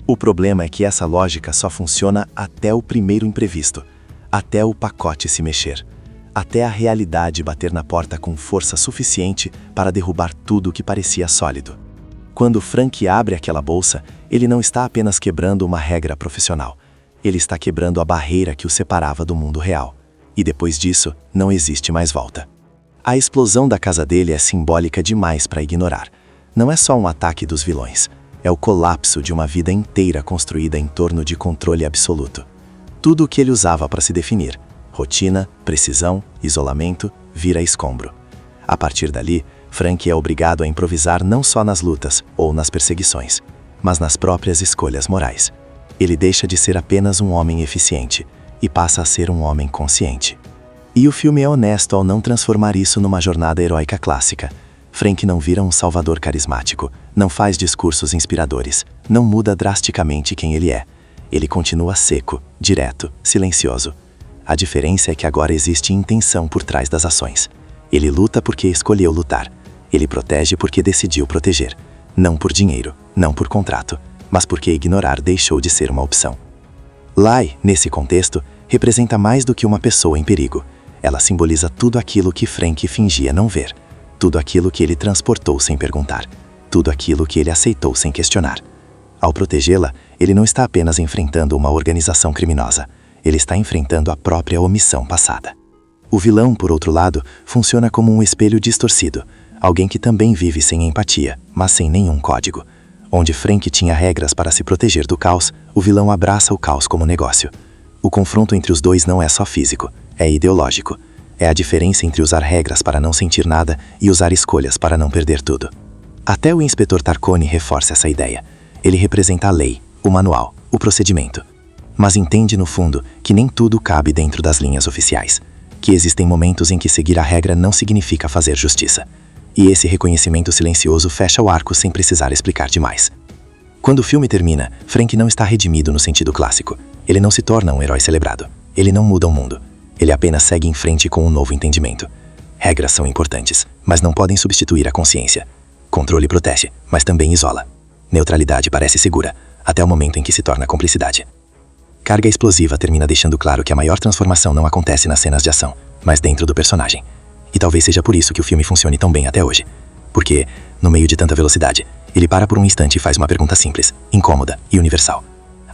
O problema é que essa lógica só funciona até o primeiro imprevisto, até o pacote se mexer, até a realidade bater na porta com força suficiente para derrubar tudo o que parecia sólido. Quando Frank abre aquela bolsa, ele não está apenas quebrando uma regra profissional, ele está quebrando a barreira que o separava do mundo real. E depois disso, não existe mais volta. A explosão da casa dele é simbólica demais para ignorar. Não é só um ataque dos vilões. É o colapso de uma vida inteira construída em torno de controle absoluto. Tudo o que ele usava para se definir, rotina, precisão, isolamento, vira escombro. A partir dali, Frank é obrigado a improvisar não só nas lutas ou nas perseguições, mas nas próprias escolhas morais. Ele deixa de ser apenas um homem eficiente e passa a ser um homem consciente. E o filme é honesto ao não transformar isso numa jornada heróica clássica. Frank não vira um salvador carismático, não faz discursos inspiradores, não muda drasticamente quem ele é. Ele continua seco, direto, silencioso. A diferença é que agora existe intenção por trás das ações. Ele luta porque escolheu lutar. Ele protege porque decidiu proteger. Não por dinheiro, não por contrato, mas porque ignorar deixou de ser uma opção. Lai, nesse contexto, representa mais do que uma pessoa em perigo. Ela simboliza tudo aquilo que Frank fingia não ver. Tudo aquilo que ele transportou sem perguntar. Tudo aquilo que ele aceitou sem questionar. Ao protegê-la, ele não está apenas enfrentando uma organização criminosa. Ele está enfrentando a própria omissão passada. O vilão, por outro lado, funciona como um espelho distorcido. Alguém que também vive sem empatia, mas sem nenhum código. Onde Frank tinha regras para se proteger do caos, o vilão abraça o caos como negócio. O confronto entre os dois não é só físico, é ideológico. É a diferença entre usar regras para não sentir nada e usar escolhas para não perder tudo. Até o inspetor Tarcone reforça essa ideia. Ele representa a lei, o manual, o procedimento. Mas entende, no fundo, que nem tudo cabe dentro das linhas oficiais. Que existem momentos em que seguir a regra não significa fazer justiça. E esse reconhecimento silencioso fecha o arco sem precisar explicar demais. Quando o filme termina, Frank não está redimido no sentido clássico. Ele não se torna um herói celebrado. Ele não muda o mundo. Ele apenas segue em frente com um novo entendimento. Regras são importantes, mas não podem substituir a consciência. Controle protege, mas também isola. Neutralidade parece segura, até o momento em que se torna cumplicidade. Carga explosiva termina deixando claro que a maior transformação não acontece nas cenas de ação, mas dentro do personagem. E talvez seja por isso que o filme funcione tão bem até hoje. Porque, no meio de tanta velocidade, ele para por um instante e faz uma pergunta simples, incômoda e universal.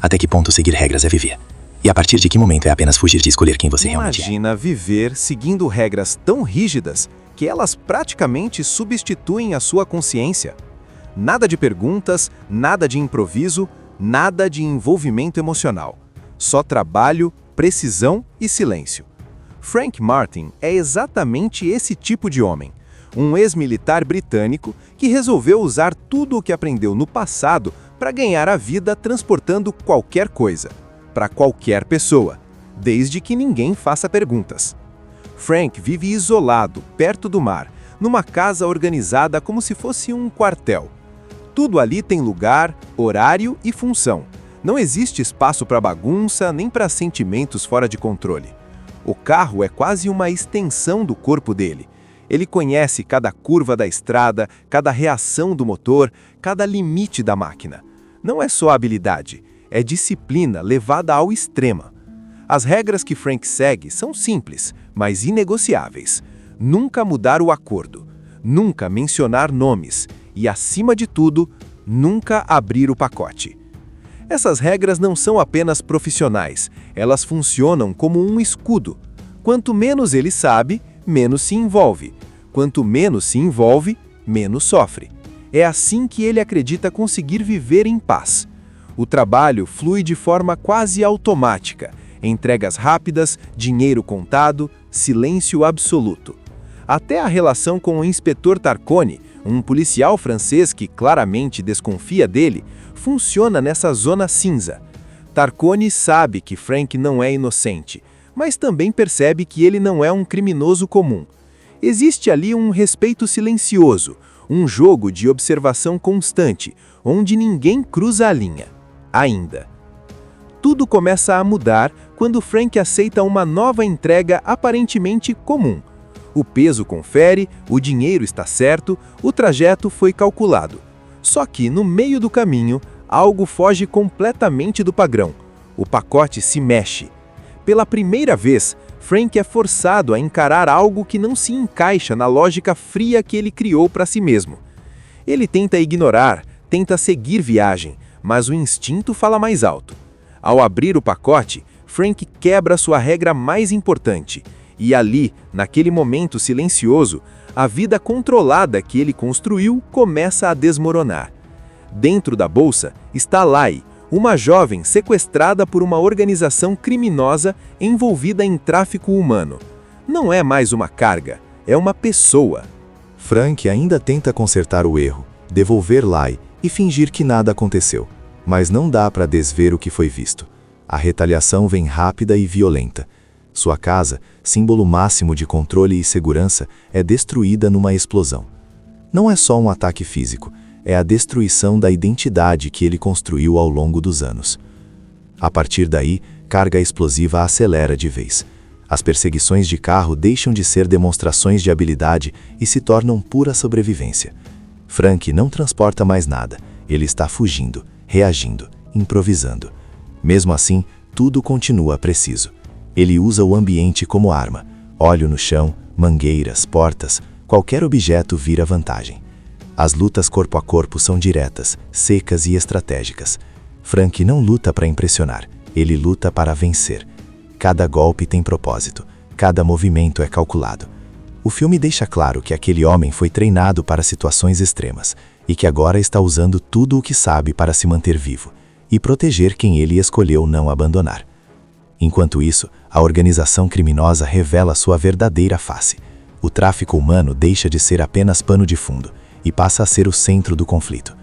Até que ponto seguir regras é viver? E a partir de que momento é apenas fugir de escolher quem você realmente é? Imagina viver seguindo regras tão rígidas que elas praticamente substituem a sua consciência. Nada de perguntas, nada de improviso, nada de envolvimento emocional. Só trabalho, precisão e silêncio. Frank Martin é exatamente esse tipo de homem. Um ex-militar britânico que resolveu usar tudo o que aprendeu no passado para ganhar a vida transportando qualquer coisa, para qualquer pessoa, desde que ninguém faça perguntas. Frank vive isolado, perto do mar, numa casa organizada como se fosse um quartel. Tudo ali tem lugar, horário e função. Não existe espaço para bagunça nem para sentimentos fora de controle. O carro é quase uma extensão do corpo dele. Ele conhece cada curva da estrada, cada reação do motor, cada limite da máquina. Não é só habilidade, é disciplina levada ao extremo. As regras que Frank segue são simples, mas inegociáveis. Nunca mudar o acordo, nunca mencionar nomes e, acima de tudo, nunca abrir o pacote. Essas regras não são apenas profissionais, elas funcionam como um escudo. Quanto menos ele sabe, menos se envolve. Quanto menos se envolve, menos sofre. É assim que ele acredita conseguir viver em paz. O trabalho flui de forma quase automática. Entregas rápidas, dinheiro contado, silêncio absoluto. Até a relação com o inspetor Tarcone, um policial francês que claramente desconfia dele, funciona nessa zona cinza. Tarcone sabe que Frank não é inocente, mas também percebe que ele não é um criminoso comum. Existe ali um respeito silencioso, um jogo de observação constante, onde ninguém cruza a linha. Ainda. Tudo começa a mudar quando Frank aceita uma nova entrega aparentemente comum. O peso confere, o dinheiro está certo, o trajeto foi calculado. Só que, no meio do caminho, algo foge completamente do padrão. O pacote se mexe. Pela primeira vez, Frank é forçado a encarar algo que não se encaixa na lógica fria que ele criou para si mesmo. Ele tenta ignorar, tenta seguir viagem, mas o instinto fala mais alto. Ao abrir o pacote, Frank quebra sua regra mais importante. E ali, naquele momento silencioso, a vida controlada que ele construiu começa a desmoronar. Dentro da bolsa está Lai, uma jovem sequestrada por uma organização criminosa envolvida em tráfico humano. Não é mais uma carga, é uma pessoa. Frank ainda tenta consertar o erro, devolver Lai e fingir que nada aconteceu. Mas não dá para desver o que foi visto. A retaliação vem rápida e violenta. Sua casa, símbolo máximo de controle e segurança, é destruída numa explosão. Não é só um ataque físico, é a destruição da identidade que ele construiu ao longo dos anos. A partir daí, carga explosiva acelera de vez. As perseguições de carro deixam de ser demonstrações de habilidade e se tornam pura sobrevivência. Frank não transporta mais nada, ele está fugindo, reagindo, improvisando. Mesmo assim, tudo continua preciso. Ele usa o ambiente como arma. Óleo no chão, mangueiras, portas, qualquer objeto vira vantagem. As lutas corpo a corpo são diretas, secas e estratégicas. Frank não luta para impressionar, ele luta para vencer. Cada golpe tem propósito, cada movimento é calculado. O filme deixa claro que aquele homem foi treinado para situações extremas e que agora está usando tudo o que sabe para se manter vivo e proteger quem ele escolheu não abandonar. Enquanto isso, a organização criminosa revela sua verdadeira face. O tráfico humano deixa de ser apenas pano de fundo e passa a ser o centro do conflito.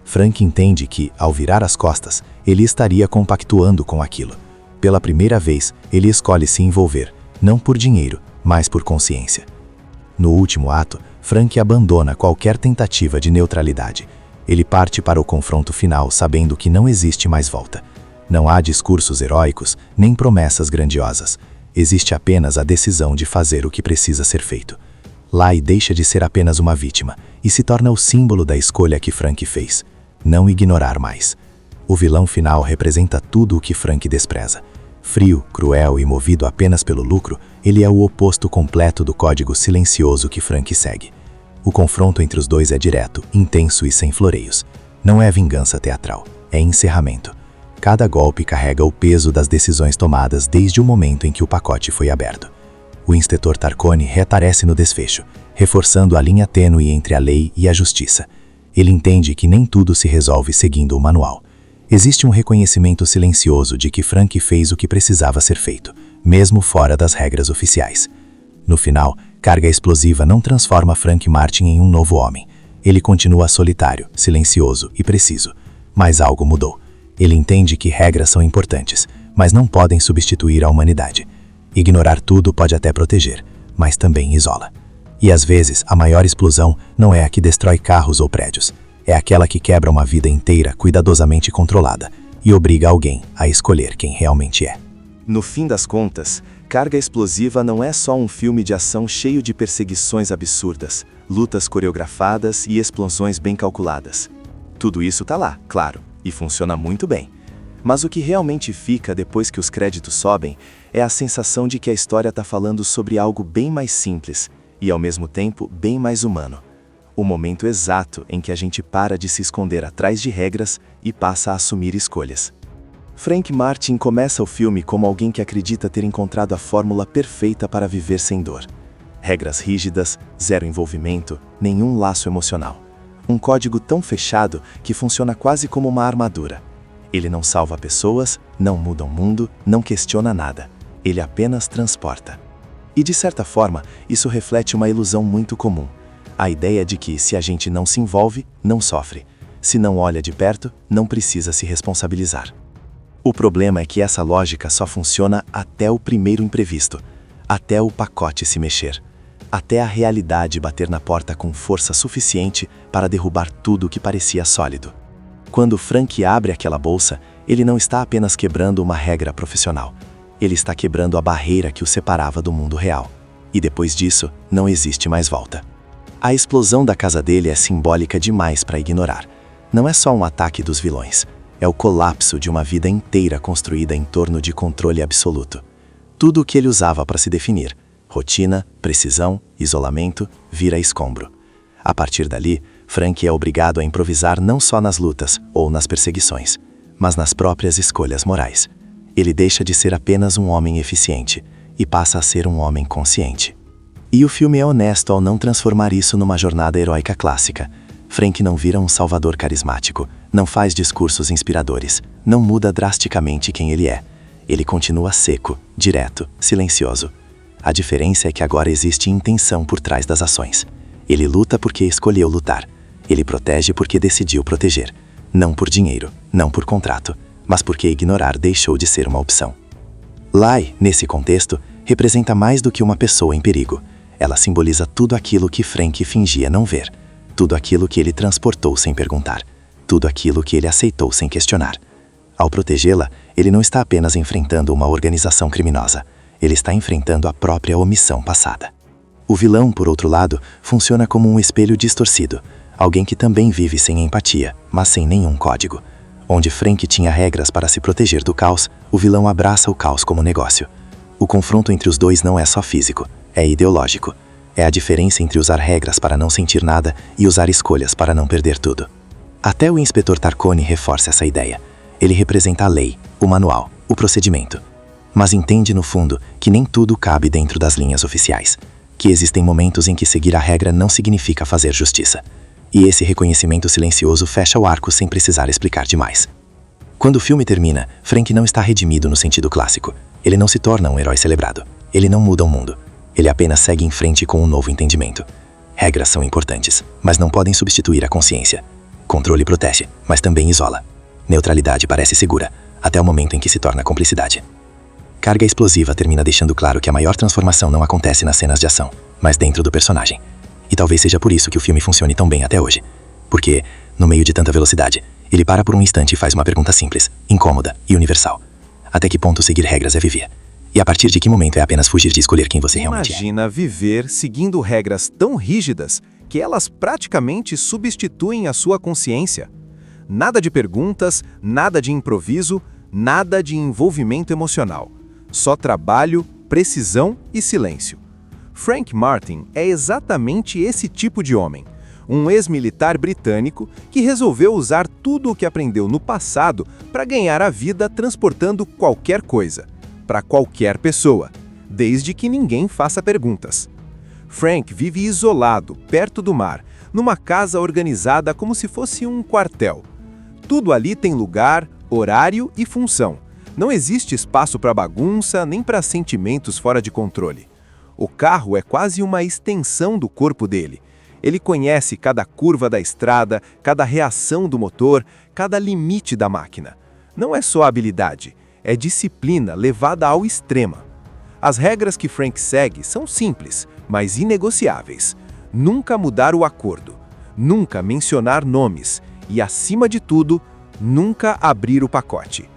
Frank entende que, ao virar as costas, ele estaria compactuando com aquilo. Pela primeira vez, ele escolhe se envolver, não por dinheiro, mas por consciência. No último ato, Frank abandona qualquer tentativa de neutralidade. Ele parte para o confronto final sabendo que não existe mais volta. Não há discursos heróicos, nem promessas grandiosas. Existe apenas a decisão de fazer o que precisa ser feito. Lai deixa de ser apenas uma vítima e se torna o símbolo da escolha que Frank fez. Não ignorar mais. O vilão final representa tudo o que Frank despreza. Frio, cruel e movido apenas pelo lucro, ele é o oposto completo do código silencioso que Frank segue. O confronto entre os dois é direto, intenso e sem floreios. Não é vingança teatral, é encerramento. Cada golpe carrega o peso das decisões tomadas desde o momento em que o pacote foi aberto. O inspetor Tarcone reaparece no desfecho, reforçando a linha tênue entre a lei e a justiça. Ele entende que nem tudo se resolve seguindo o manual. Existe um reconhecimento silencioso de que Frank fez o que precisava ser feito, mesmo fora das regras oficiais. No final, carga explosiva não transforma Frank Martin em um novo homem. Ele continua solitário, silencioso e preciso. Mas algo mudou. Ele entende que regras são importantes, mas não podem substituir a humanidade. Ignorar tudo pode até proteger, mas também isola. E às vezes, a maior explosão não é a que destrói carros ou prédios. É aquela que quebra uma vida inteira cuidadosamente controlada e obriga alguém a escolher quem realmente é. No fim das contas, Carga Explosiva não é só um filme de ação cheio de perseguições absurdas, lutas coreografadas e explosões bem calculadas. Tudo isso tá lá, claro, e funciona muito bem. Mas o que realmente fica depois que os créditos sobem é a sensação de que a história tá falando sobre algo bem mais simples e, ao mesmo tempo, bem mais humano. O momento exato em que a gente para de se esconder atrás de regras e passa a assumir escolhas. Frank Martin começa o filme como alguém que acredita ter encontrado a fórmula perfeita para viver sem dor. Regras rígidas, zero envolvimento, nenhum laço emocional. Um código tão fechado que funciona quase como uma armadura. Ele não salva pessoas, não muda o mundo, não questiona nada. Ele apenas transporta. E de certa forma, isso reflete uma ilusão muito comum. A ideia de que se a gente não se envolve, não sofre. Se não olha de perto, não precisa se responsabilizar. O problema é que essa lógica só funciona até o primeiro imprevisto, até o pacote se mexer, até a realidade bater na porta com força suficiente para derrubar tudo o que parecia sólido. Quando Frank abre aquela bolsa, ele não está apenas quebrando uma regra profissional. Ele está quebrando a barreira que o separava do mundo real. E depois disso, não existe mais volta. A explosão da casa dele é simbólica demais para ignorar. Não é só um ataque dos vilões. É o colapso de uma vida inteira construída em torno de controle absoluto. Tudo o que ele usava para se definir, rotina, precisão, isolamento, vira escombro. A partir dali, Frank é obrigado a improvisar não só nas lutas ou nas perseguições, mas nas próprias escolhas morais. Ele deixa de ser apenas um homem eficiente e passa a ser um homem consciente. E o filme é honesto ao não transformar isso numa jornada heróica clássica. Frank não vira um salvador carismático, não faz discursos inspiradores, não muda drasticamente quem ele é. Ele continua seco, direto, silencioso. A diferença é que agora existe intenção por trás das ações. Ele luta porque escolheu lutar. Ele protege porque decidiu proteger. Não por dinheiro, não por contrato, mas porque ignorar deixou de ser uma opção. Lai, nesse contexto, representa mais do que uma pessoa em perigo. Ela simboliza tudo aquilo que Frank fingia não ver. Tudo aquilo que ele transportou sem perguntar. Tudo aquilo que ele aceitou sem questionar. Ao protegê-la, ele não está apenas enfrentando uma organização criminosa. Ele está enfrentando a própria omissão passada. O vilão, por outro lado, funciona como um espelho distorcido. Alguém que também vive sem empatia, mas sem nenhum código. Onde Frank tinha regras para se proteger do caos, o vilão abraça o caos como negócio. O confronto entre os dois não é só físico, é ideológico. É a diferença entre usar regras para não sentir nada e usar escolhas para não perder tudo. Até o inspetor Tarcone reforça essa ideia. Ele representa a lei, o manual, o procedimento. Mas entende no fundo que nem tudo cabe dentro das linhas oficiais. Que existem momentos em que seguir a regra não significa fazer justiça. E esse reconhecimento silencioso fecha o arco sem precisar explicar demais. Quando o filme termina, Frank não está redimido no sentido clássico. Ele não se torna um herói celebrado. Ele não muda o mundo. Ele apenas segue em frente com um novo entendimento. Regras são importantes, mas não podem substituir a consciência. Controle protege, mas também isola. Neutralidade parece segura, até o momento em que se torna cumplicidade. Carga explosiva termina deixando claro que a maior transformação não acontece nas cenas de ação, mas dentro do personagem. E talvez seja por isso que o filme funcione tão bem até hoje. Porque, no meio de tanta velocidade, ele para por um instante e faz uma pergunta simples, incômoda e universal. Até que ponto seguir regras é viver? E a partir de que momento é apenas fugir de escolher quem você realmente é? Imagina viver seguindo regras tão rígidas que elas praticamente substituem a sua consciência. Nada de perguntas, nada de improviso, nada de envolvimento emocional. Só trabalho, precisão e silêncio. Frank Martin é exatamente esse tipo de homem. Um ex-militar britânico que resolveu usar tudo o que aprendeu no passado para ganhar a vida transportando qualquer coisa, para qualquer pessoa, desde que ninguém faça perguntas. Frank vive isolado, perto do mar, numa casa organizada como se fosse um quartel. Tudo ali tem lugar, horário e função. Não existe espaço para bagunça nem para sentimentos fora de controle. O carro é quase uma extensão do corpo dele. Ele conhece cada curva da estrada, cada reação do motor, cada limite da máquina. Não é só habilidade, é disciplina levada ao extremo. As regras que Frank segue são simples, mas inegociáveis. Nunca mudar o acordo, nunca mencionar nomes e, acima de tudo, nunca abrir o pacote.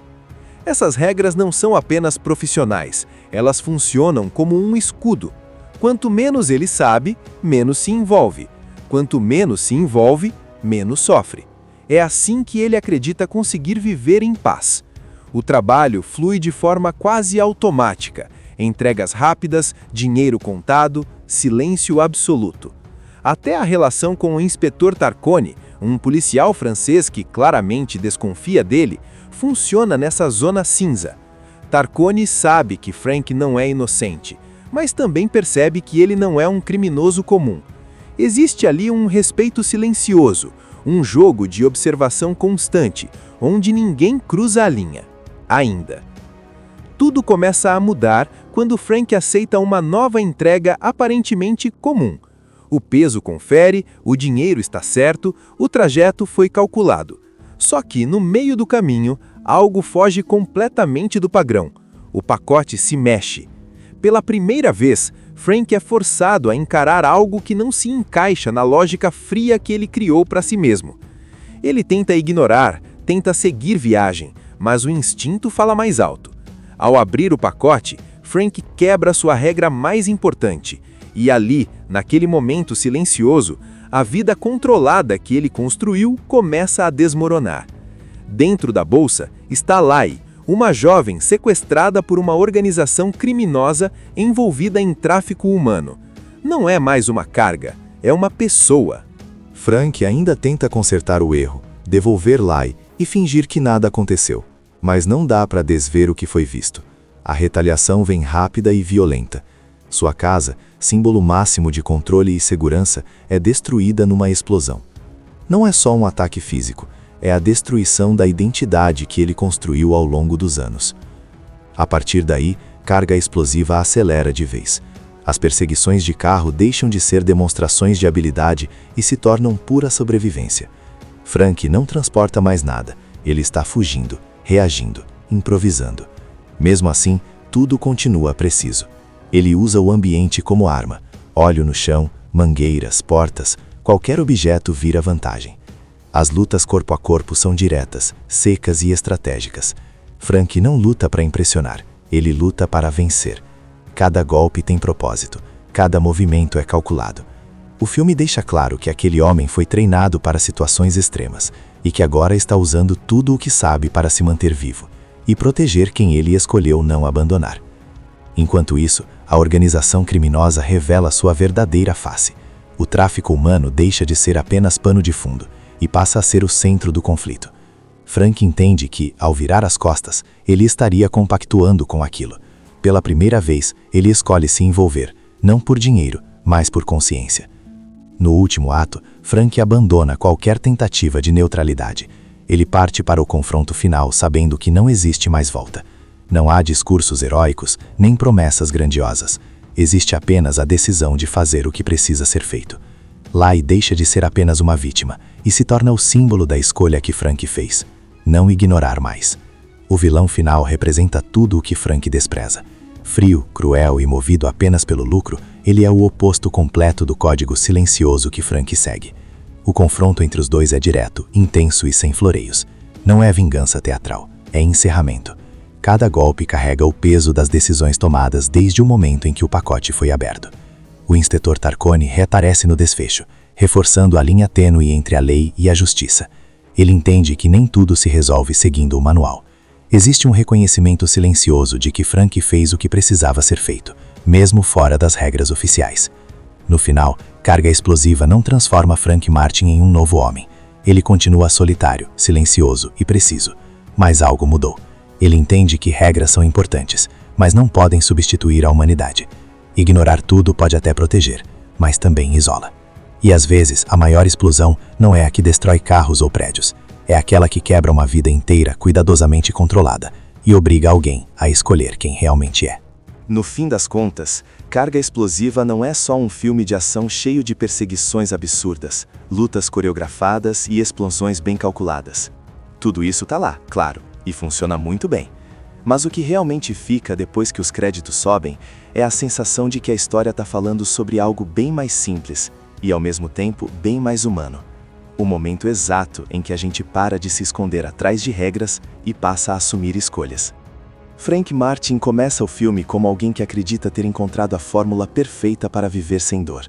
Essas regras não são apenas profissionais, elas funcionam como um escudo. Quanto menos ele sabe, menos se envolve. Quanto menos se envolve, menos sofre. É assim que ele acredita conseguir viver em paz. O trabalho flui de forma quase automática. Entregas rápidas, dinheiro contado, silêncio absoluto. Até a relação com o inspetor Tarcone, um policial francês que claramente desconfia dele, funciona nessa zona cinza. Tarcone sabe que Frank não é inocente, mas também percebe que ele não é um criminoso comum. Existe ali um respeito silencioso, um jogo de observação constante, onde ninguém cruza a linha. Ainda. Tudo começa a mudar quando Frank aceita uma nova entrega aparentemente comum. O peso confere, o dinheiro está certo, o trajeto foi calculado. Só que, no meio do caminho, algo foge completamente do padrão. O pacote se mexe. Pela primeira vez, Frank é forçado a encarar algo que não se encaixa na lógica fria que ele criou para si mesmo. Ele tenta ignorar, tenta seguir viagem, mas o instinto fala mais alto. Ao abrir o pacote, Frank quebra sua regra mais importante. E ali, naquele momento silencioso, a vida controlada que ele construiu começa a desmoronar. Dentro da bolsa está Lai, uma jovem sequestrada por uma organização criminosa envolvida em tráfico humano. Não é mais uma carga, é uma pessoa. Frank ainda tenta consertar o erro, devolver Lai e fingir que nada aconteceu. Mas não dá para desver o que foi visto. A retaliação vem rápida e violenta. Sua casa, símbolo máximo de controle e segurança, é destruída numa explosão. Não é só um ataque físico, é a destruição da identidade que ele construiu ao longo dos anos. A partir daí, carga explosiva acelera de vez. As perseguições de carro deixam de ser demonstrações de habilidade e se tornam pura sobrevivência. Frank não transporta mais nada, ele está fugindo, reagindo, improvisando. Mesmo assim, tudo continua preciso. Ele usa o ambiente como arma. Óleo no chão, mangueiras, portas, qualquer objeto vira vantagem. As lutas corpo a corpo são diretas, secas e estratégicas. Frank não luta para impressionar, ele luta para vencer. Cada golpe tem propósito, cada movimento é calculado. O filme deixa claro que aquele homem foi treinado para situações extremas e que agora está usando tudo o que sabe para se manter vivo e proteger quem ele escolheu não abandonar. Enquanto isso, a organização criminosa revela sua verdadeira face. O tráfico humano deixa de ser apenas pano de fundo e passa a ser o centro do conflito. Frank entende que, ao virar as costas, ele estaria compactuando com aquilo. Pela primeira vez, ele escolhe se envolver, não por dinheiro, mas por consciência. No último ato, Frank abandona qualquer tentativa de neutralidade. Ele parte para o confronto final sabendo que não existe mais volta. Não há discursos heróicos, nem promessas grandiosas. Existe apenas a decisão de fazer o que precisa ser feito. Lai deixa de ser apenas uma vítima e se torna o símbolo da escolha que Frank fez. Não ignorar mais. O vilão final representa tudo o que Frank despreza. Frio, cruel e movido apenas pelo lucro, ele é o oposto completo do código silencioso que Frank segue. O confronto entre os dois é direto, intenso e sem floreios. Não é vingança teatral, é encerramento. Cada golpe carrega o peso das decisões tomadas desde o momento em que o pacote foi aberto. O inspetor Tarcone reaparece no desfecho, reforçando a linha tênue entre a lei e a justiça. Ele entende que nem tudo se resolve seguindo o manual. Existe um reconhecimento silencioso de que Frank fez o que precisava ser feito, mesmo fora das regras oficiais. No final, carga explosiva não transforma Frank Martin em um novo homem. Ele continua solitário, silencioso e preciso. Mas algo mudou. Ele entende que regras são importantes, mas não podem substituir a humanidade. Ignorar tudo pode até proteger, mas também isola. E às vezes, a maior explosão não é a que destrói carros ou prédios. É aquela que quebra uma vida inteira cuidadosamente controlada e obriga alguém a escolher quem realmente é. No fim das contas, Carga Explosiva não é só um filme de ação cheio de perseguições absurdas, lutas coreografadas e explosões bem calculadas. Tudo isso tá lá, claro, e funciona muito bem. Mas o que realmente fica depois que os créditos sobem é a sensação de que a história tá falando sobre algo bem mais simples e, ao mesmo tempo, bem mais humano. O momento exato em que a gente para de se esconder atrás de regras e passa a assumir escolhas. Frank Martin começa o filme como alguém que acredita ter encontrado a fórmula perfeita para viver sem dor.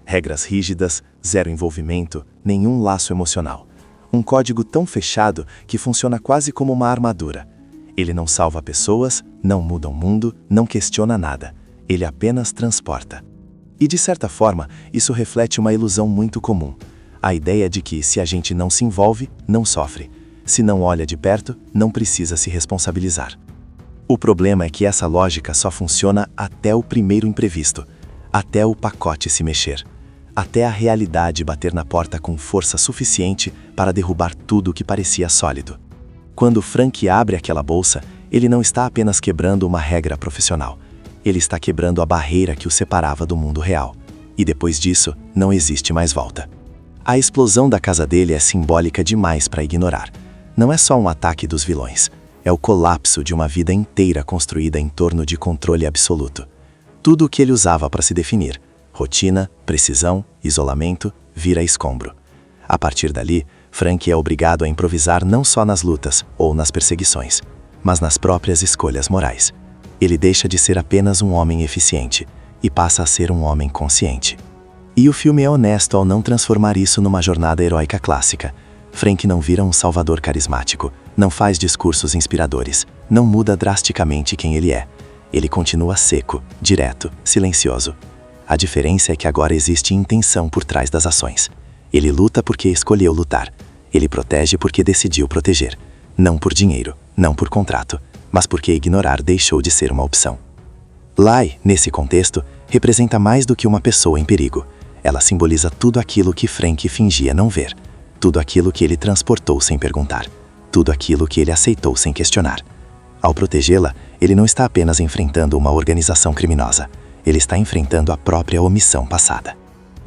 Regras rígidas, zero envolvimento, nenhum laço emocional. Um código tão fechado que funciona quase como uma armadura. Ele não salva pessoas, não muda o mundo, não questiona nada. Ele apenas transporta. E de certa forma, isso reflete uma ilusão muito comum. A ideia de que se a gente não se envolve, não sofre. Se não olha de perto, não precisa se responsabilizar. O problema é que essa lógica só funciona até o primeiro imprevisto, até o pacote se mexer, até a realidade bater na porta com força suficiente para derrubar tudo que parecia sólido. Quando Frank abre aquela bolsa, Ele não está apenas quebrando uma regra profissional. Ele está quebrando a barreira que o separava do mundo real. E depois disso, não existe mais volta. A explosão da casa dele é simbólica demais para ignorar. Não é só um ataque dos vilões. É o colapso de uma vida inteira construída em torno de controle absoluto. Tudo o que ele usava para se definir, rotina, precisão, isolamento, vira escombro. A partir dali, Frank é obrigado a improvisar não só nas lutas ou nas perseguições, mas nas próprias escolhas morais. Ele deixa de ser apenas um homem eficiente e passa a ser um homem consciente. E o filme é honesto ao não transformar isso numa jornada heróica clássica. Frank não vira um salvador carismático, não faz discursos inspiradores, não muda drasticamente quem ele é. Ele continua seco, direto, silencioso. A diferença é que agora existe intenção por trás das ações. Ele luta porque escolheu lutar. Ele protege porque decidiu proteger. Não por dinheiro, não por contrato, mas porque ignorar deixou de ser uma opção. Lai, nesse contexto, representa mais do que uma pessoa em perigo. Ela simboliza tudo aquilo que Frank fingia não ver. Tudo aquilo que ele transportou sem perguntar. Tudo aquilo que ele aceitou sem questionar. Ao protegê-la, ele não está apenas enfrentando uma organização criminosa. Ele está enfrentando a própria omissão passada.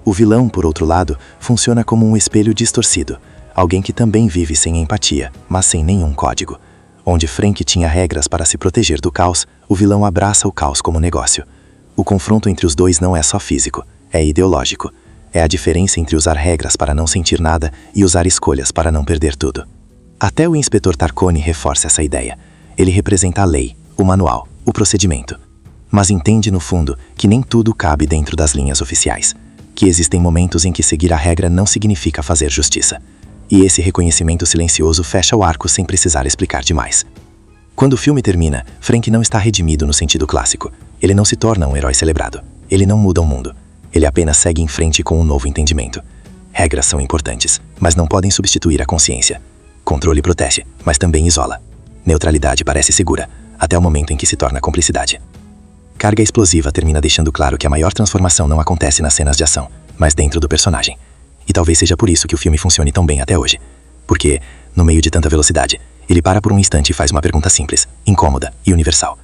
O vilão, por outro lado, funciona como um espelho distorcido. Alguém que também vive sem empatia, mas sem nenhum código. Onde Frank tinha regras para se proteger do caos, o vilão abraça o caos como negócio. O confronto entre os dois não é só físico, é ideológico. É a diferença entre usar regras para não sentir nada e usar escolhas para não perder tudo. Até o inspetor Tarcone reforça essa ideia. Ele representa a lei, o manual, o procedimento. Mas entende no fundo que nem tudo cabe dentro das linhas oficiais. Que existem momentos em que seguir a regra não significa fazer justiça. E esse reconhecimento silencioso fecha o arco sem precisar explicar demais. Quando o filme termina, Frank não está redimido no sentido clássico. Ele não se torna um herói celebrado. Ele não muda o mundo. Ele apenas segue em frente com um novo entendimento. Regras são importantes, mas não podem substituir a consciência. Controle protege, mas também isola. Neutralidade parece segura, até o momento em que se torna cumplicidade. Carga explosiva termina deixando claro que a maior transformação não acontece nas cenas de ação, mas dentro do personagem. E talvez seja por isso que o filme funcione tão bem até hoje. Porque, no meio de tanta velocidade, ele para por um instante e faz uma pergunta simples, incômoda e universal.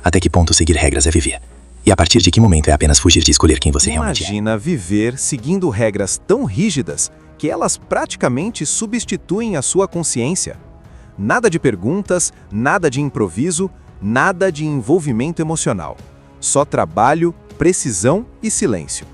Até que ponto seguir regras é viver? E a partir de que momento é apenas fugir de escolher quem você realmente é? Imagina viver seguindo regras tão rígidas que elas praticamente substituem a sua consciência. Nada de perguntas, nada de improviso, nada de envolvimento emocional. Só trabalho, precisão e silêncio.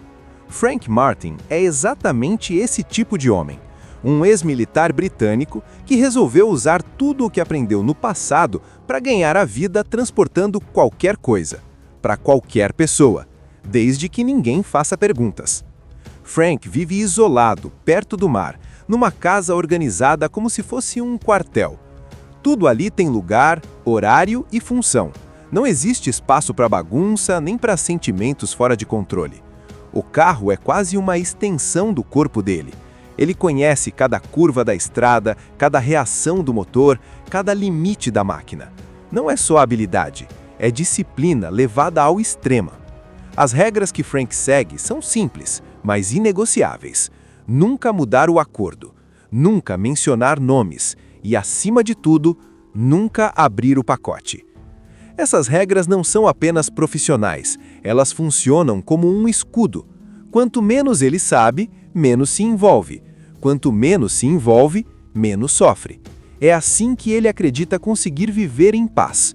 Frank Martin é exatamente esse tipo de homem. Um ex-militar britânico que resolveu usar tudo o que aprendeu no passado para ganhar a vida transportando qualquer coisa, para qualquer pessoa, desde que ninguém faça perguntas. Frank vive isolado, perto do mar, numa casa organizada como se fosse um quartel. Tudo ali tem lugar, horário e função. Não existe espaço para bagunça nem para sentimentos fora de controle. O carro é quase uma extensão do corpo dele. Ele conhece cada curva da estrada, cada reação do motor, cada limite da máquina. Não é só habilidade, é disciplina levada ao extremo. As regras que Frank segue são simples, mas inegociáveis. Nunca mudar o acordo, nunca mencionar nomes e, acima de tudo, nunca abrir o pacote. Essas regras não são apenas profissionais, elas funcionam como um escudo. Quanto menos ele sabe, menos se envolve. Quanto menos se envolve, menos sofre. É assim que ele acredita conseguir viver em paz.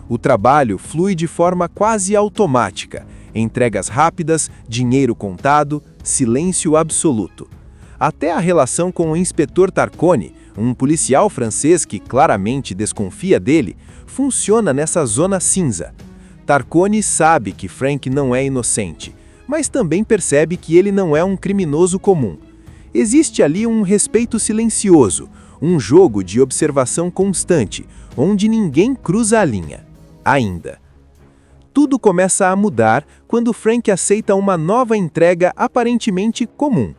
O trabalho flui de forma quase automática. Entregas rápidas, dinheiro contado, silêncio absoluto. Até a relação com o inspetor Tarcone, um policial francês que claramente desconfia dele, funciona nessa zona cinza. Tarcone sabe que Frank não é inocente, mas também percebe que ele não é um criminoso comum. Existe ali um respeito silencioso, um jogo de observação constante, onde ninguém cruza a linha. Ainda. Tudo começa a mudar quando Frank aceita uma nova entrega aparentemente comum.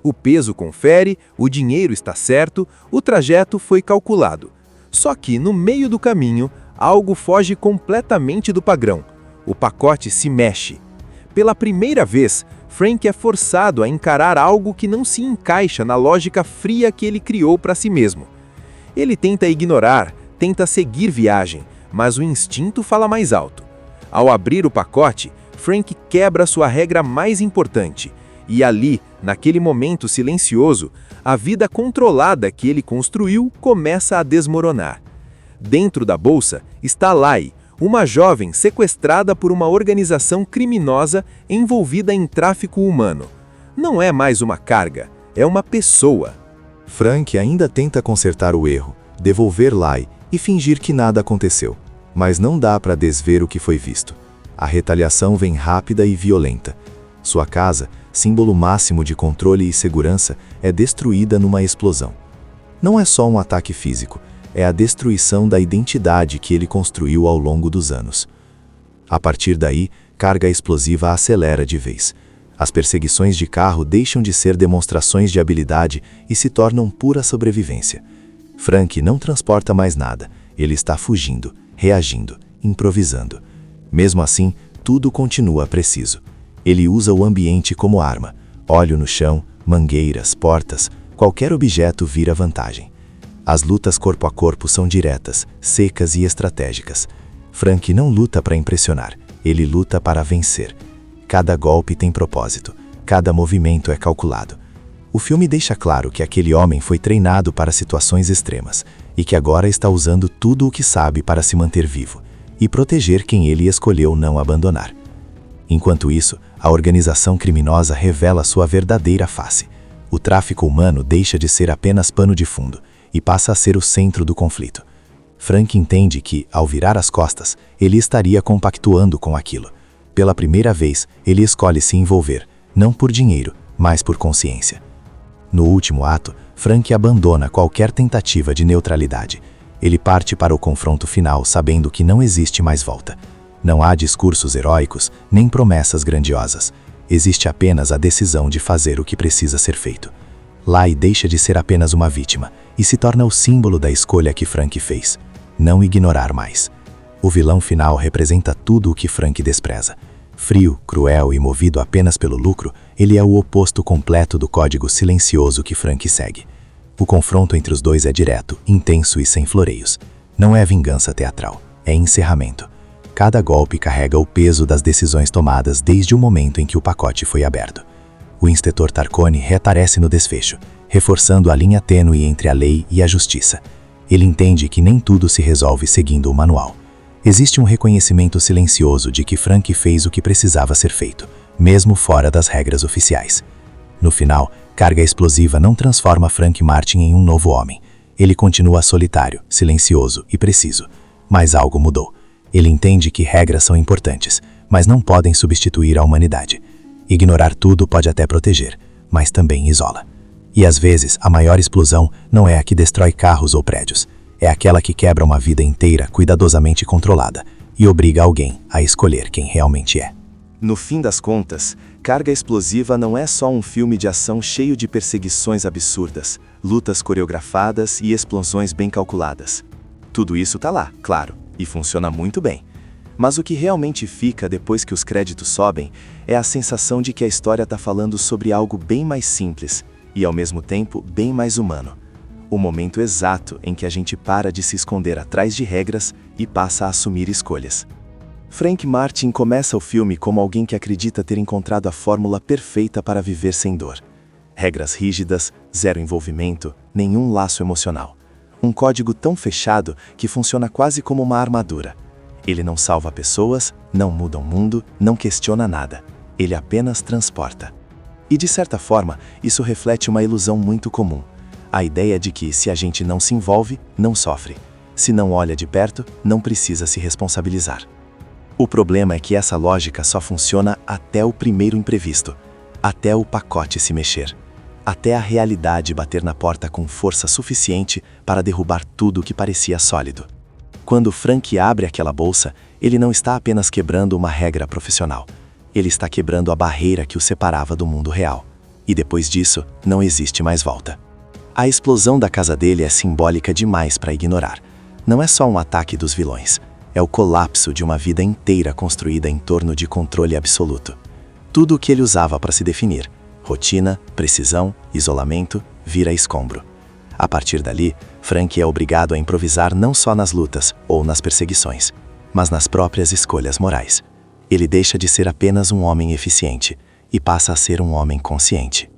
O peso confere, o dinheiro está certo, o trajeto foi calculado. Só que, no meio do caminho, algo foge completamente do padrão. O pacote se mexe. Pela primeira vez, Frank é forçado a encarar algo que não se encaixa na lógica fria que ele criou para si mesmo. Ele tenta ignorar, tenta seguir viagem, mas o instinto fala mais alto. Ao abrir o pacote, Frank quebra sua regra mais importante. E ali, naquele momento silencioso, a vida controlada que ele construiu começa a desmoronar. Dentro da bolsa está Lai, uma jovem sequestrada por uma organização criminosa envolvida em tráfico humano. Não é mais uma carga, é uma pessoa. Frank ainda tenta consertar o erro, devolver Lai e fingir que nada aconteceu. Mas não dá para desver o que foi visto. A retaliação vem rápida e violenta. Sua casa, símbolo máximo de controle e segurança, é destruída numa explosão. Não é só um ataque físico, é a destruição da identidade que ele construiu ao longo dos anos. A partir daí, carga explosiva acelera de vez. As perseguições de carro deixam de ser demonstrações de habilidade e se tornam pura sobrevivência. Frank não transporta mais nada, ele está fugindo, reagindo, improvisando. Mesmo assim, tudo continua preciso. Ele usa o ambiente como arma. Óleo no chão, mangueiras, portas, qualquer objeto vira vantagem. As lutas corpo a corpo são diretas, secas e estratégicas. Frank não luta para impressionar, ele luta para vencer. Cada golpe tem propósito, cada movimento é calculado. O filme deixa claro que aquele homem foi treinado para situações extremas e que agora está usando tudo o que sabe para se manter vivo e proteger quem ele escolheu não abandonar. Enquanto isso, a organização criminosa revela sua verdadeira face. O tráfico humano deixa de ser apenas pano de fundo e passa a ser o centro do conflito. Frank entende que, ao virar as costas, ele estaria compactuando com aquilo. Pela primeira vez, ele escolhe se envolver, não por dinheiro, mas por consciência. No último ato, Frank abandona qualquer tentativa de neutralidade. Ele parte para o confronto final sabendo que não existe mais volta. Não há discursos heróicos, nem promessas grandiosas. Existe apenas a decisão de fazer o que precisa ser feito. Lai deixa de ser apenas uma vítima e se torna o símbolo da escolha que Frank fez. Não ignorar mais. O vilão final representa tudo o que Frank despreza. Frio, cruel e movido apenas pelo lucro, ele é o oposto completo do código silencioso que Frank segue. O confronto entre os dois é direto, intenso e sem floreios. Não é vingança teatral, é encerramento. Cada golpe carrega o peso das decisões tomadas desde o momento em que o pacote foi aberto. O inspetor Tarcone reaparece no desfecho, reforçando a linha tênue entre a lei e a justiça. Ele entende que nem tudo se resolve seguindo o manual. Existe um reconhecimento silencioso de que Frank fez o que precisava ser feito, mesmo fora das regras oficiais. No final, carga explosiva não transforma Frank Martin em um novo homem. Ele continua solitário, silencioso e preciso. Mas algo mudou. Ele entende que regras são importantes, mas não podem substituir a humanidade. Ignorar tudo pode até proteger, mas também isola. E às vezes, a maior explosão não é a que destrói carros ou prédios. É aquela que quebra uma vida inteira cuidadosamente controlada e obriga alguém a escolher quem realmente é. No fim das contas, Carga Explosiva não é só um filme de ação cheio de perseguições absurdas, lutas coreografadas e explosões bem calculadas. Tudo isso tá lá, claro, e funciona muito bem. Mas o que realmente fica depois que os créditos sobem é a sensação de que a história tá falando sobre algo bem mais simples e, ao mesmo tempo, bem mais humano. O momento exato em que a gente para de se esconder atrás de regras e passa a assumir escolhas. Frank Martin começa o filme como alguém que acredita ter encontrado a fórmula perfeita para viver sem dor. Regras rígidas, zero envolvimento, nenhum laço emocional. Um código tão fechado que funciona quase como uma armadura. Ele não salva pessoas, não muda o mundo, não questiona nada. Ele apenas transporta. E de certa forma, isso reflete uma ilusão muito comum. A ideia de que se a gente não se envolve, não sofre. Se não olha de perto, não precisa se responsabilizar. O problema é que essa lógica só funciona até o primeiro imprevisto, até o pacote se mexer, até a realidade bater na porta com força suficiente para derrubar tudo que parecia sólido. Quando Frank abre aquela bolsa, ele não está apenas quebrando uma regra profissional, ele está quebrando a barreira que o separava do mundo real. E depois disso, não existe mais volta. A explosão da casa dele é simbólica demais para ignorar. Não é só um ataque dos vilões. É o colapso de uma vida inteira construída em torno de controle absoluto. Tudo o que ele usava para se definir, rotina, precisão, isolamento, vira escombro. A partir dali, Frank é obrigado a improvisar não só nas lutas ou nas perseguições, mas nas próprias escolhas morais. Ele deixa de ser apenas um homem eficiente e passa a ser um homem consciente.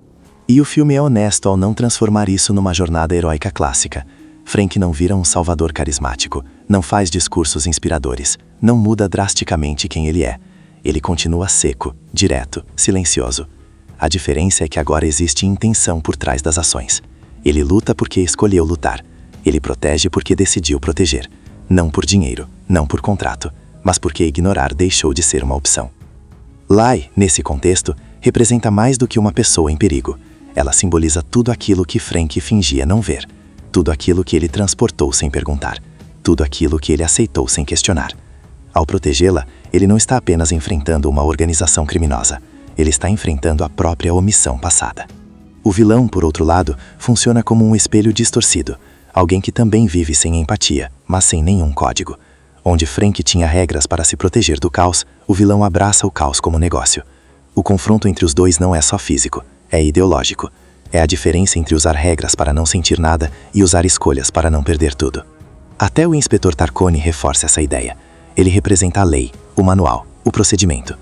E o filme é honesto ao não transformar isso numa jornada heróica clássica. Frank não vira um salvador carismático, não faz discursos inspiradores, não muda drasticamente quem ele é. Ele continua seco, direto, silencioso. A diferença é que agora existe intenção por trás das ações. Ele luta porque escolheu lutar. Ele protege porque decidiu proteger. Não por dinheiro, não por contrato, mas porque ignorar deixou de ser uma opção. Lai, nesse contexto, representa mais do que uma pessoa em perigo. Ela simboliza tudo aquilo que Frank fingia não ver. Tudo aquilo que ele transportou sem perguntar. Tudo aquilo que ele aceitou sem questionar. Ao protegê-la, ele não está apenas enfrentando uma organização criminosa. Ele está enfrentando a própria omissão passada. O vilão, por outro lado, funciona como um espelho distorcido. Alguém que também vive sem empatia, mas sem nenhum código. Onde Frank tinha regras para se proteger do caos, o vilão abraça o caos como negócio. O confronto entre os dois não é só físico, é ideológico. É a diferença entre usar regras para não sentir nada e usar escolhas para não perder tudo. Até o inspetor Tarcone reforça essa ideia. Ele representa a lei, o manual, o procedimento.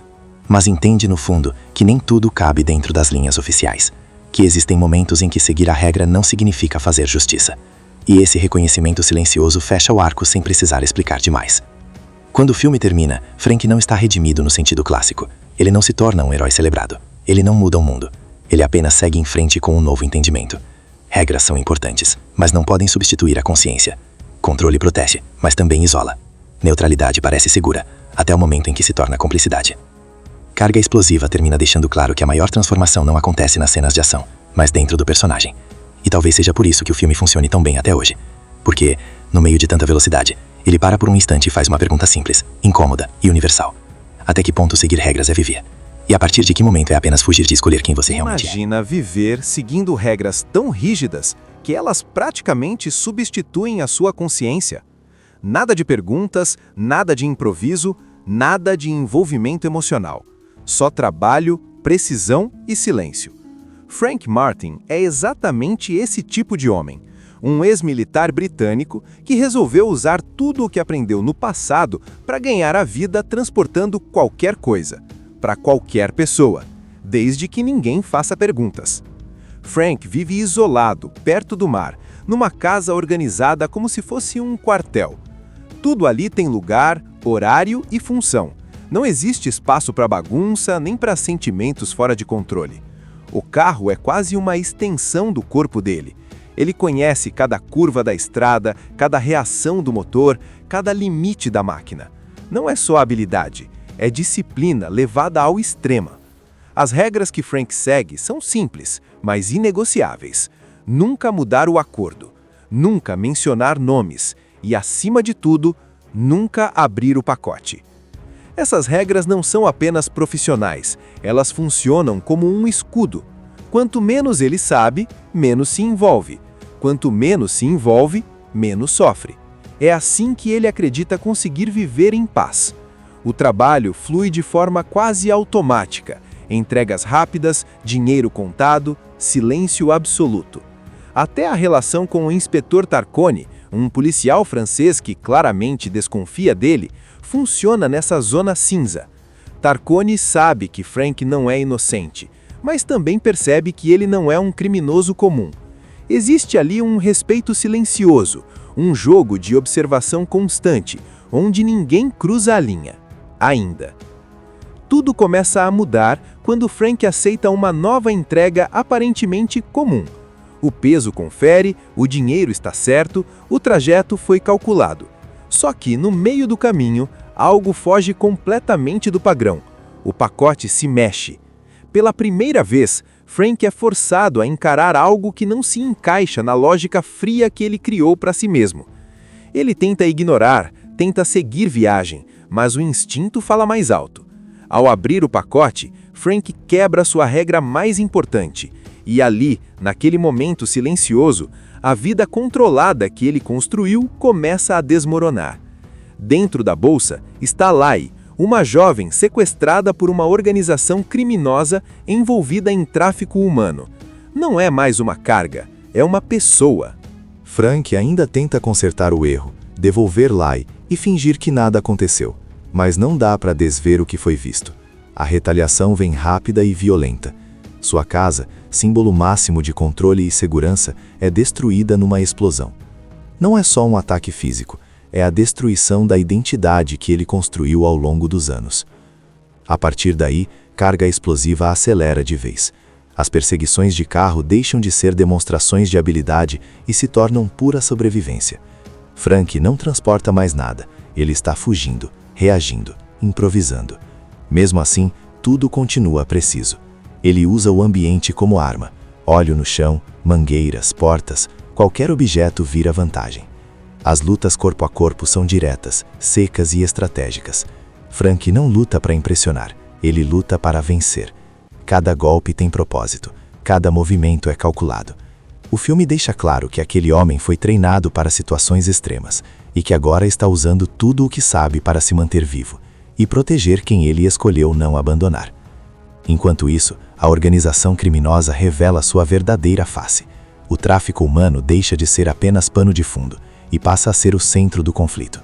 Mas entende, no fundo, que nem tudo cabe dentro das linhas oficiais. Que existem momentos em que seguir a regra não significa fazer justiça. E esse reconhecimento silencioso fecha o arco sem precisar explicar demais. Quando o filme termina, Frank não está redimido no sentido clássico. Ele não se torna um herói celebrado. Ele não muda o mundo. Ele apenas segue em frente com um novo entendimento. Regras são importantes, mas não podem substituir a consciência. Controle protege, mas também isola. Neutralidade parece segura, até o momento em que se torna cumplicidade. Carga explosiva termina deixando claro que a maior transformação não acontece nas cenas de ação, mas dentro do personagem. E talvez seja por isso que o filme funcione tão bem até hoje. Porque, no meio de tanta velocidade, ele para por um instante e faz uma pergunta simples, incômoda e universal. Até que ponto seguir regras é viver? E a partir de que momento é apenas fugir de escolher quem você realmente é? Imagina viver seguindo regras tão rígidas que elas praticamente substituem a sua consciência. Nada de perguntas, nada de improviso, nada de envolvimento emocional. Só trabalho, precisão e silêncio. Frank Martin é exatamente esse tipo de homem. Um ex-militar britânico que resolveu usar tudo o que aprendeu no passado para ganhar a vida transportando qualquer coisa, para qualquer pessoa, desde que ninguém faça perguntas. Frank vive isolado, perto do mar, numa casa organizada como se fosse um quartel. Tudo ali tem lugar, horário e função. Não existe espaço para bagunça nem para sentimentos fora de controle. O carro é quase uma extensão do corpo dele. Ele conhece cada curva da estrada, cada reação do motor, cada limite da máquina. Não é só habilidade, é disciplina levada ao extremo. As regras que Frank segue são simples, mas inegociáveis. Nunca mudar o acordo, nunca mencionar nomes e, acima de tudo, nunca abrir o pacote. Essas regras não são apenas profissionais, elas funcionam como um escudo. Quanto menos ele sabe, menos se envolve. Quanto menos se envolve, menos sofre. É assim que ele acredita conseguir viver em paz. O trabalho flui de forma quase automática. Entregas rápidas, dinheiro contado, silêncio absoluto. Até a relação com o inspetor Tarcone, um policial francês que claramente desconfia dele, funciona nessa zona cinza. Tarcone sabe que Frank não é inocente, mas também percebe que ele não é um criminoso comum. Existe ali um respeito silencioso, um jogo de observação constante, onde ninguém cruza a linha. Ainda. Tudo começa a mudar quando Frank aceita uma nova entrega aparentemente comum. O peso confere, o dinheiro está certo, o trajeto foi calculado. Só que, no meio do caminho, algo foge completamente do padrão. O pacote se mexe. Pela primeira vez, Frank é forçado a encarar algo que não se encaixa na lógica fria que ele criou para si mesmo. Ele tenta ignorar, tenta seguir viagem, mas o instinto fala mais alto. Ao abrir o pacote, Frank quebra sua regra mais importante. E ali, naquele momento silencioso, a vida controlada que ele construiu começa a desmoronar. Dentro da bolsa está Lai, uma jovem sequestrada por uma organização criminosa envolvida em tráfico humano. Não é mais uma carga, é uma pessoa. Frank ainda tenta consertar o erro, devolver Lai e fingir que nada aconteceu, mas não dá para desver o que foi visto. A retaliação vem rápida e violenta. Sua casa, símbolo máximo de controle e segurança, é destruída numa explosão. Não é só um ataque físico, é a destruição da identidade que ele construiu ao longo dos anos. A partir daí, carga explosiva acelera de vez. As perseguições de carro deixam de ser demonstrações de habilidade e se tornam pura sobrevivência. Frank não transporta mais nada, ele está fugindo, reagindo, improvisando. Mesmo assim, tudo continua preciso. Ele usa o ambiente como arma. Óleo no chão, mangueiras, portas, qualquer objeto vira vantagem. As lutas corpo a corpo são diretas, secas e estratégicas. Frank não luta para impressionar, ele luta para vencer. Cada golpe tem propósito, cada movimento é calculado. O filme deixa claro que aquele homem foi treinado para situações extremas e que agora está usando tudo o que sabe para se manter vivo e proteger quem ele escolheu não abandonar. Enquanto isso, a organização criminosa revela sua verdadeira face. O tráfico humano deixa de ser apenas pano de fundo e passa a ser o centro do conflito.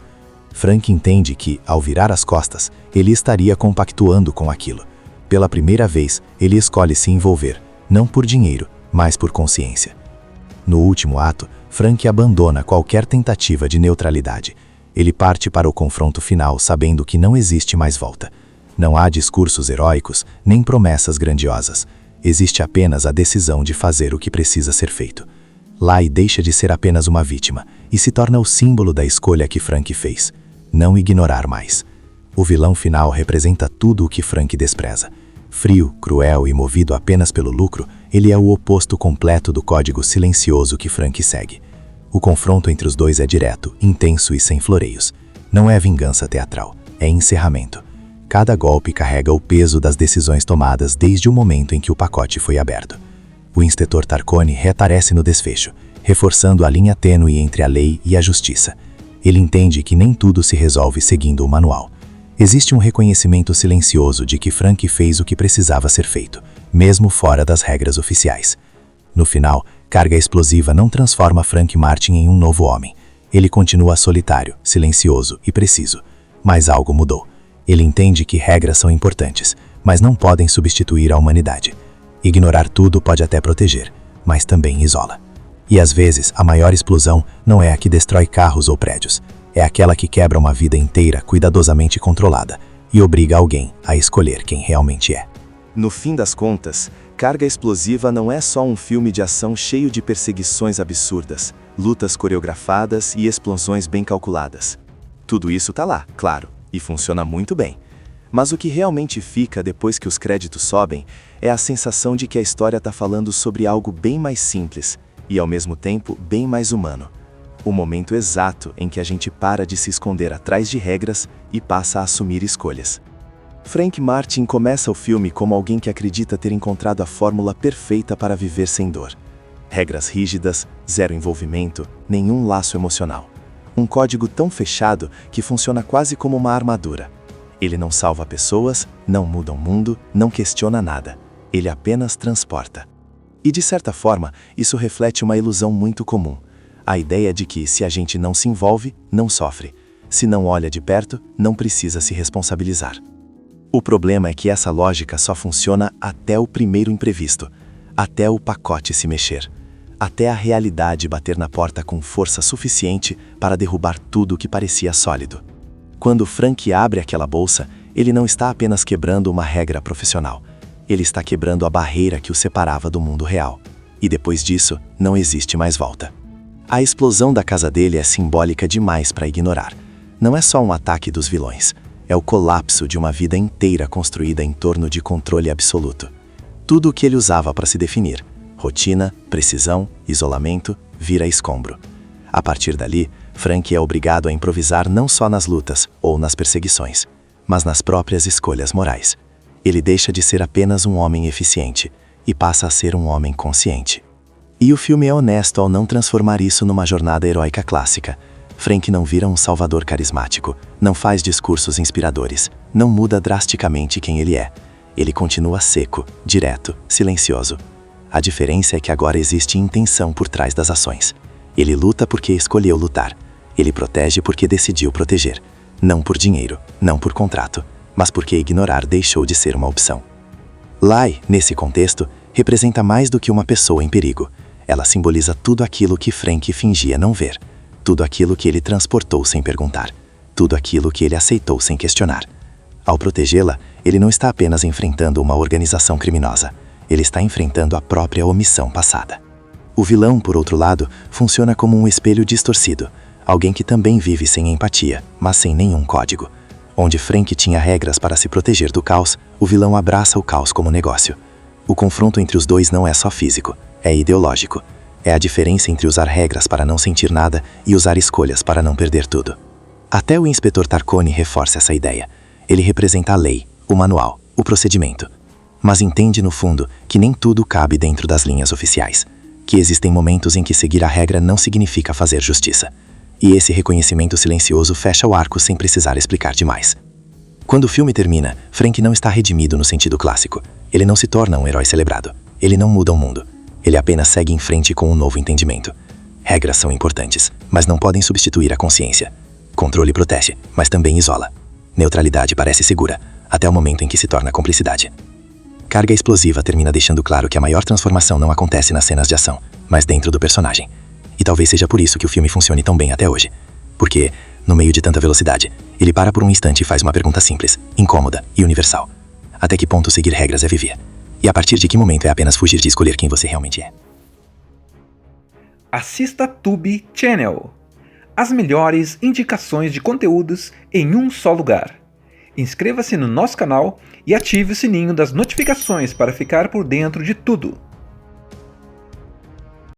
Frank entende que, ao virar as costas, ele estaria compactuando com aquilo. Pela primeira vez, ele escolhe se envolver, não por dinheiro, mas por consciência. No último ato, Frank abandona qualquer tentativa de neutralidade. Ele parte para o confronto final sabendo que não existe mais volta. Não há discursos heróicos, nem promessas grandiosas. Existe apenas a decisão de fazer o que precisa ser feito. Lai deixa de ser apenas uma vítima e se torna o símbolo da escolha que Frank fez. Não ignorar mais. O vilão final representa tudo o que Frank despreza. Frio, cruel e movido apenas pelo lucro, ele é o oposto completo do código silencioso que Frank segue. O confronto entre os dois é direto, intenso e sem floreios. Não é vingança teatral, é encerramento. Cada golpe carrega o peso das decisões tomadas desde o momento em que o pacote foi aberto. O inspetor Tarcone reaparece no desfecho, reforçando a linha tênue entre a lei e a justiça. Ele entende que nem tudo se resolve seguindo o manual. Existe um reconhecimento silencioso de que Frank fez o que precisava ser feito, mesmo fora das regras oficiais. No final, carga explosiva não transforma Frank Martin em um novo homem. Ele continua solitário, silencioso e preciso. Mas algo mudou. Ele entende que regras são importantes, mas não podem substituir a humanidade. Ignorar tudo pode até proteger, mas também isola. E às vezes, a maior explosão não é a que destrói carros ou prédios. É aquela que quebra uma vida inteira cuidadosamente controlada e obriga alguém a escolher quem realmente é. No fim das contas, Carga Explosiva não é só um filme de ação cheio de perseguições absurdas, lutas coreografadas e explosões bem calculadas. Tudo isso tá lá, claro, e funciona muito bem. Mas o que realmente fica depois que os créditos sobem é a sensação de que a história tá falando sobre algo bem mais simples e, ao mesmo tempo, bem mais humano. O momento exato em que a gente para de se esconder atrás de regras e passa a assumir escolhas. Frank Martin começa o filme como alguém que acredita ter encontrado a fórmula perfeita para viver sem dor. Regras rígidas, zero envolvimento, nenhum laço emocional. Um código tão fechado que funciona quase como uma armadura. Ele não salva pessoas, não muda o mundo, não questiona nada. Ele apenas transporta. E de certa forma, isso reflete uma ilusão muito comum. A ideia de que, se a gente não se envolve, não sofre. Se não olha de perto, não precisa se responsabilizar. O problema é que essa lógica só funciona até o primeiro imprevisto, até o pacote se mexer, até a realidade bater na porta com força suficiente para derrubar tudo que parecia sólido. Quando Frank abre aquela bolsa, ele não está apenas quebrando uma regra profissional. Ele está quebrando a barreira que o separava do mundo real. E depois disso, não existe mais volta. A explosão da casa dele é simbólica demais para ignorar. Não é só um ataque dos vilões. É o colapso de uma vida inteira construída em torno de controle absoluto. Tudo o que ele usava para se definir, rotina, precisão, isolamento, vira escombro. A partir dali, Frank é obrigado a improvisar não só nas lutas ou nas perseguições, mas nas próprias escolhas morais. Ele deixa de ser apenas um homem eficiente e passa a ser um homem consciente. E o filme é honesto ao não transformar isso numa jornada heróica clássica. Frank não vira um salvador carismático, não faz discursos inspiradores, não muda drasticamente quem ele é. Ele continua seco, direto, silencioso. A diferença é que agora existe intenção por trás das ações. Ele luta porque escolheu lutar. Ele protege porque decidiu proteger. Não por dinheiro, não por contrato, mas porque ignorar deixou de ser uma opção. Lai, nesse contexto, representa mais do que uma pessoa em perigo. Ela simboliza tudo aquilo que Frank fingia não ver. Tudo aquilo que ele transportou sem perguntar. Tudo aquilo que ele aceitou sem questionar. Ao protegê-la, ele não está apenas enfrentando uma organização criminosa. Ele está enfrentando a própria omissão passada. O vilão, por outro lado, funciona como um espelho distorcido. Alguém que também vive sem empatia, mas sem nenhum código. Onde Frank tinha regras para se proteger do caos, o vilão abraça o caos como negócio. O confronto entre os dois não é só físico, é ideológico. É a diferença entre usar regras para não sentir nada e usar escolhas para não perder tudo. Até o inspetor Tarcone reforça essa ideia. Ele representa a lei, o manual, o procedimento. Mas entende, no fundo, que nem tudo cabe dentro das linhas oficiais. Que existem momentos em que seguir a regra não significa fazer justiça. E esse reconhecimento silencioso fecha o arco sem precisar explicar demais. Quando o filme termina, Frank não está redimido no sentido clássico. Ele não se torna um herói celebrado. Ele não muda o mundo. Ele apenas segue em frente com um novo entendimento. Regras são importantes, mas não podem substituir a consciência. Controle protege, mas também isola. Neutralidade parece segura, até o momento em que se torna cumplicidade. Carga explosiva termina deixando claro que a maior transformação não acontece nas cenas de ação, mas dentro do personagem. E talvez seja por isso que o filme funcione tão bem até hoje. Porque, no meio de tanta velocidade, ele para por um instante e faz uma pergunta simples, incômoda e universal. Até que ponto seguir regras é viver? E a partir de que momento é apenas fugir de escolher quem você realmente é? Assista Tubi Channel. As melhores indicações de conteúdos em um só lugar. Inscreva-se no nosso canal e ative o sininho das notificações para ficar por dentro de tudo.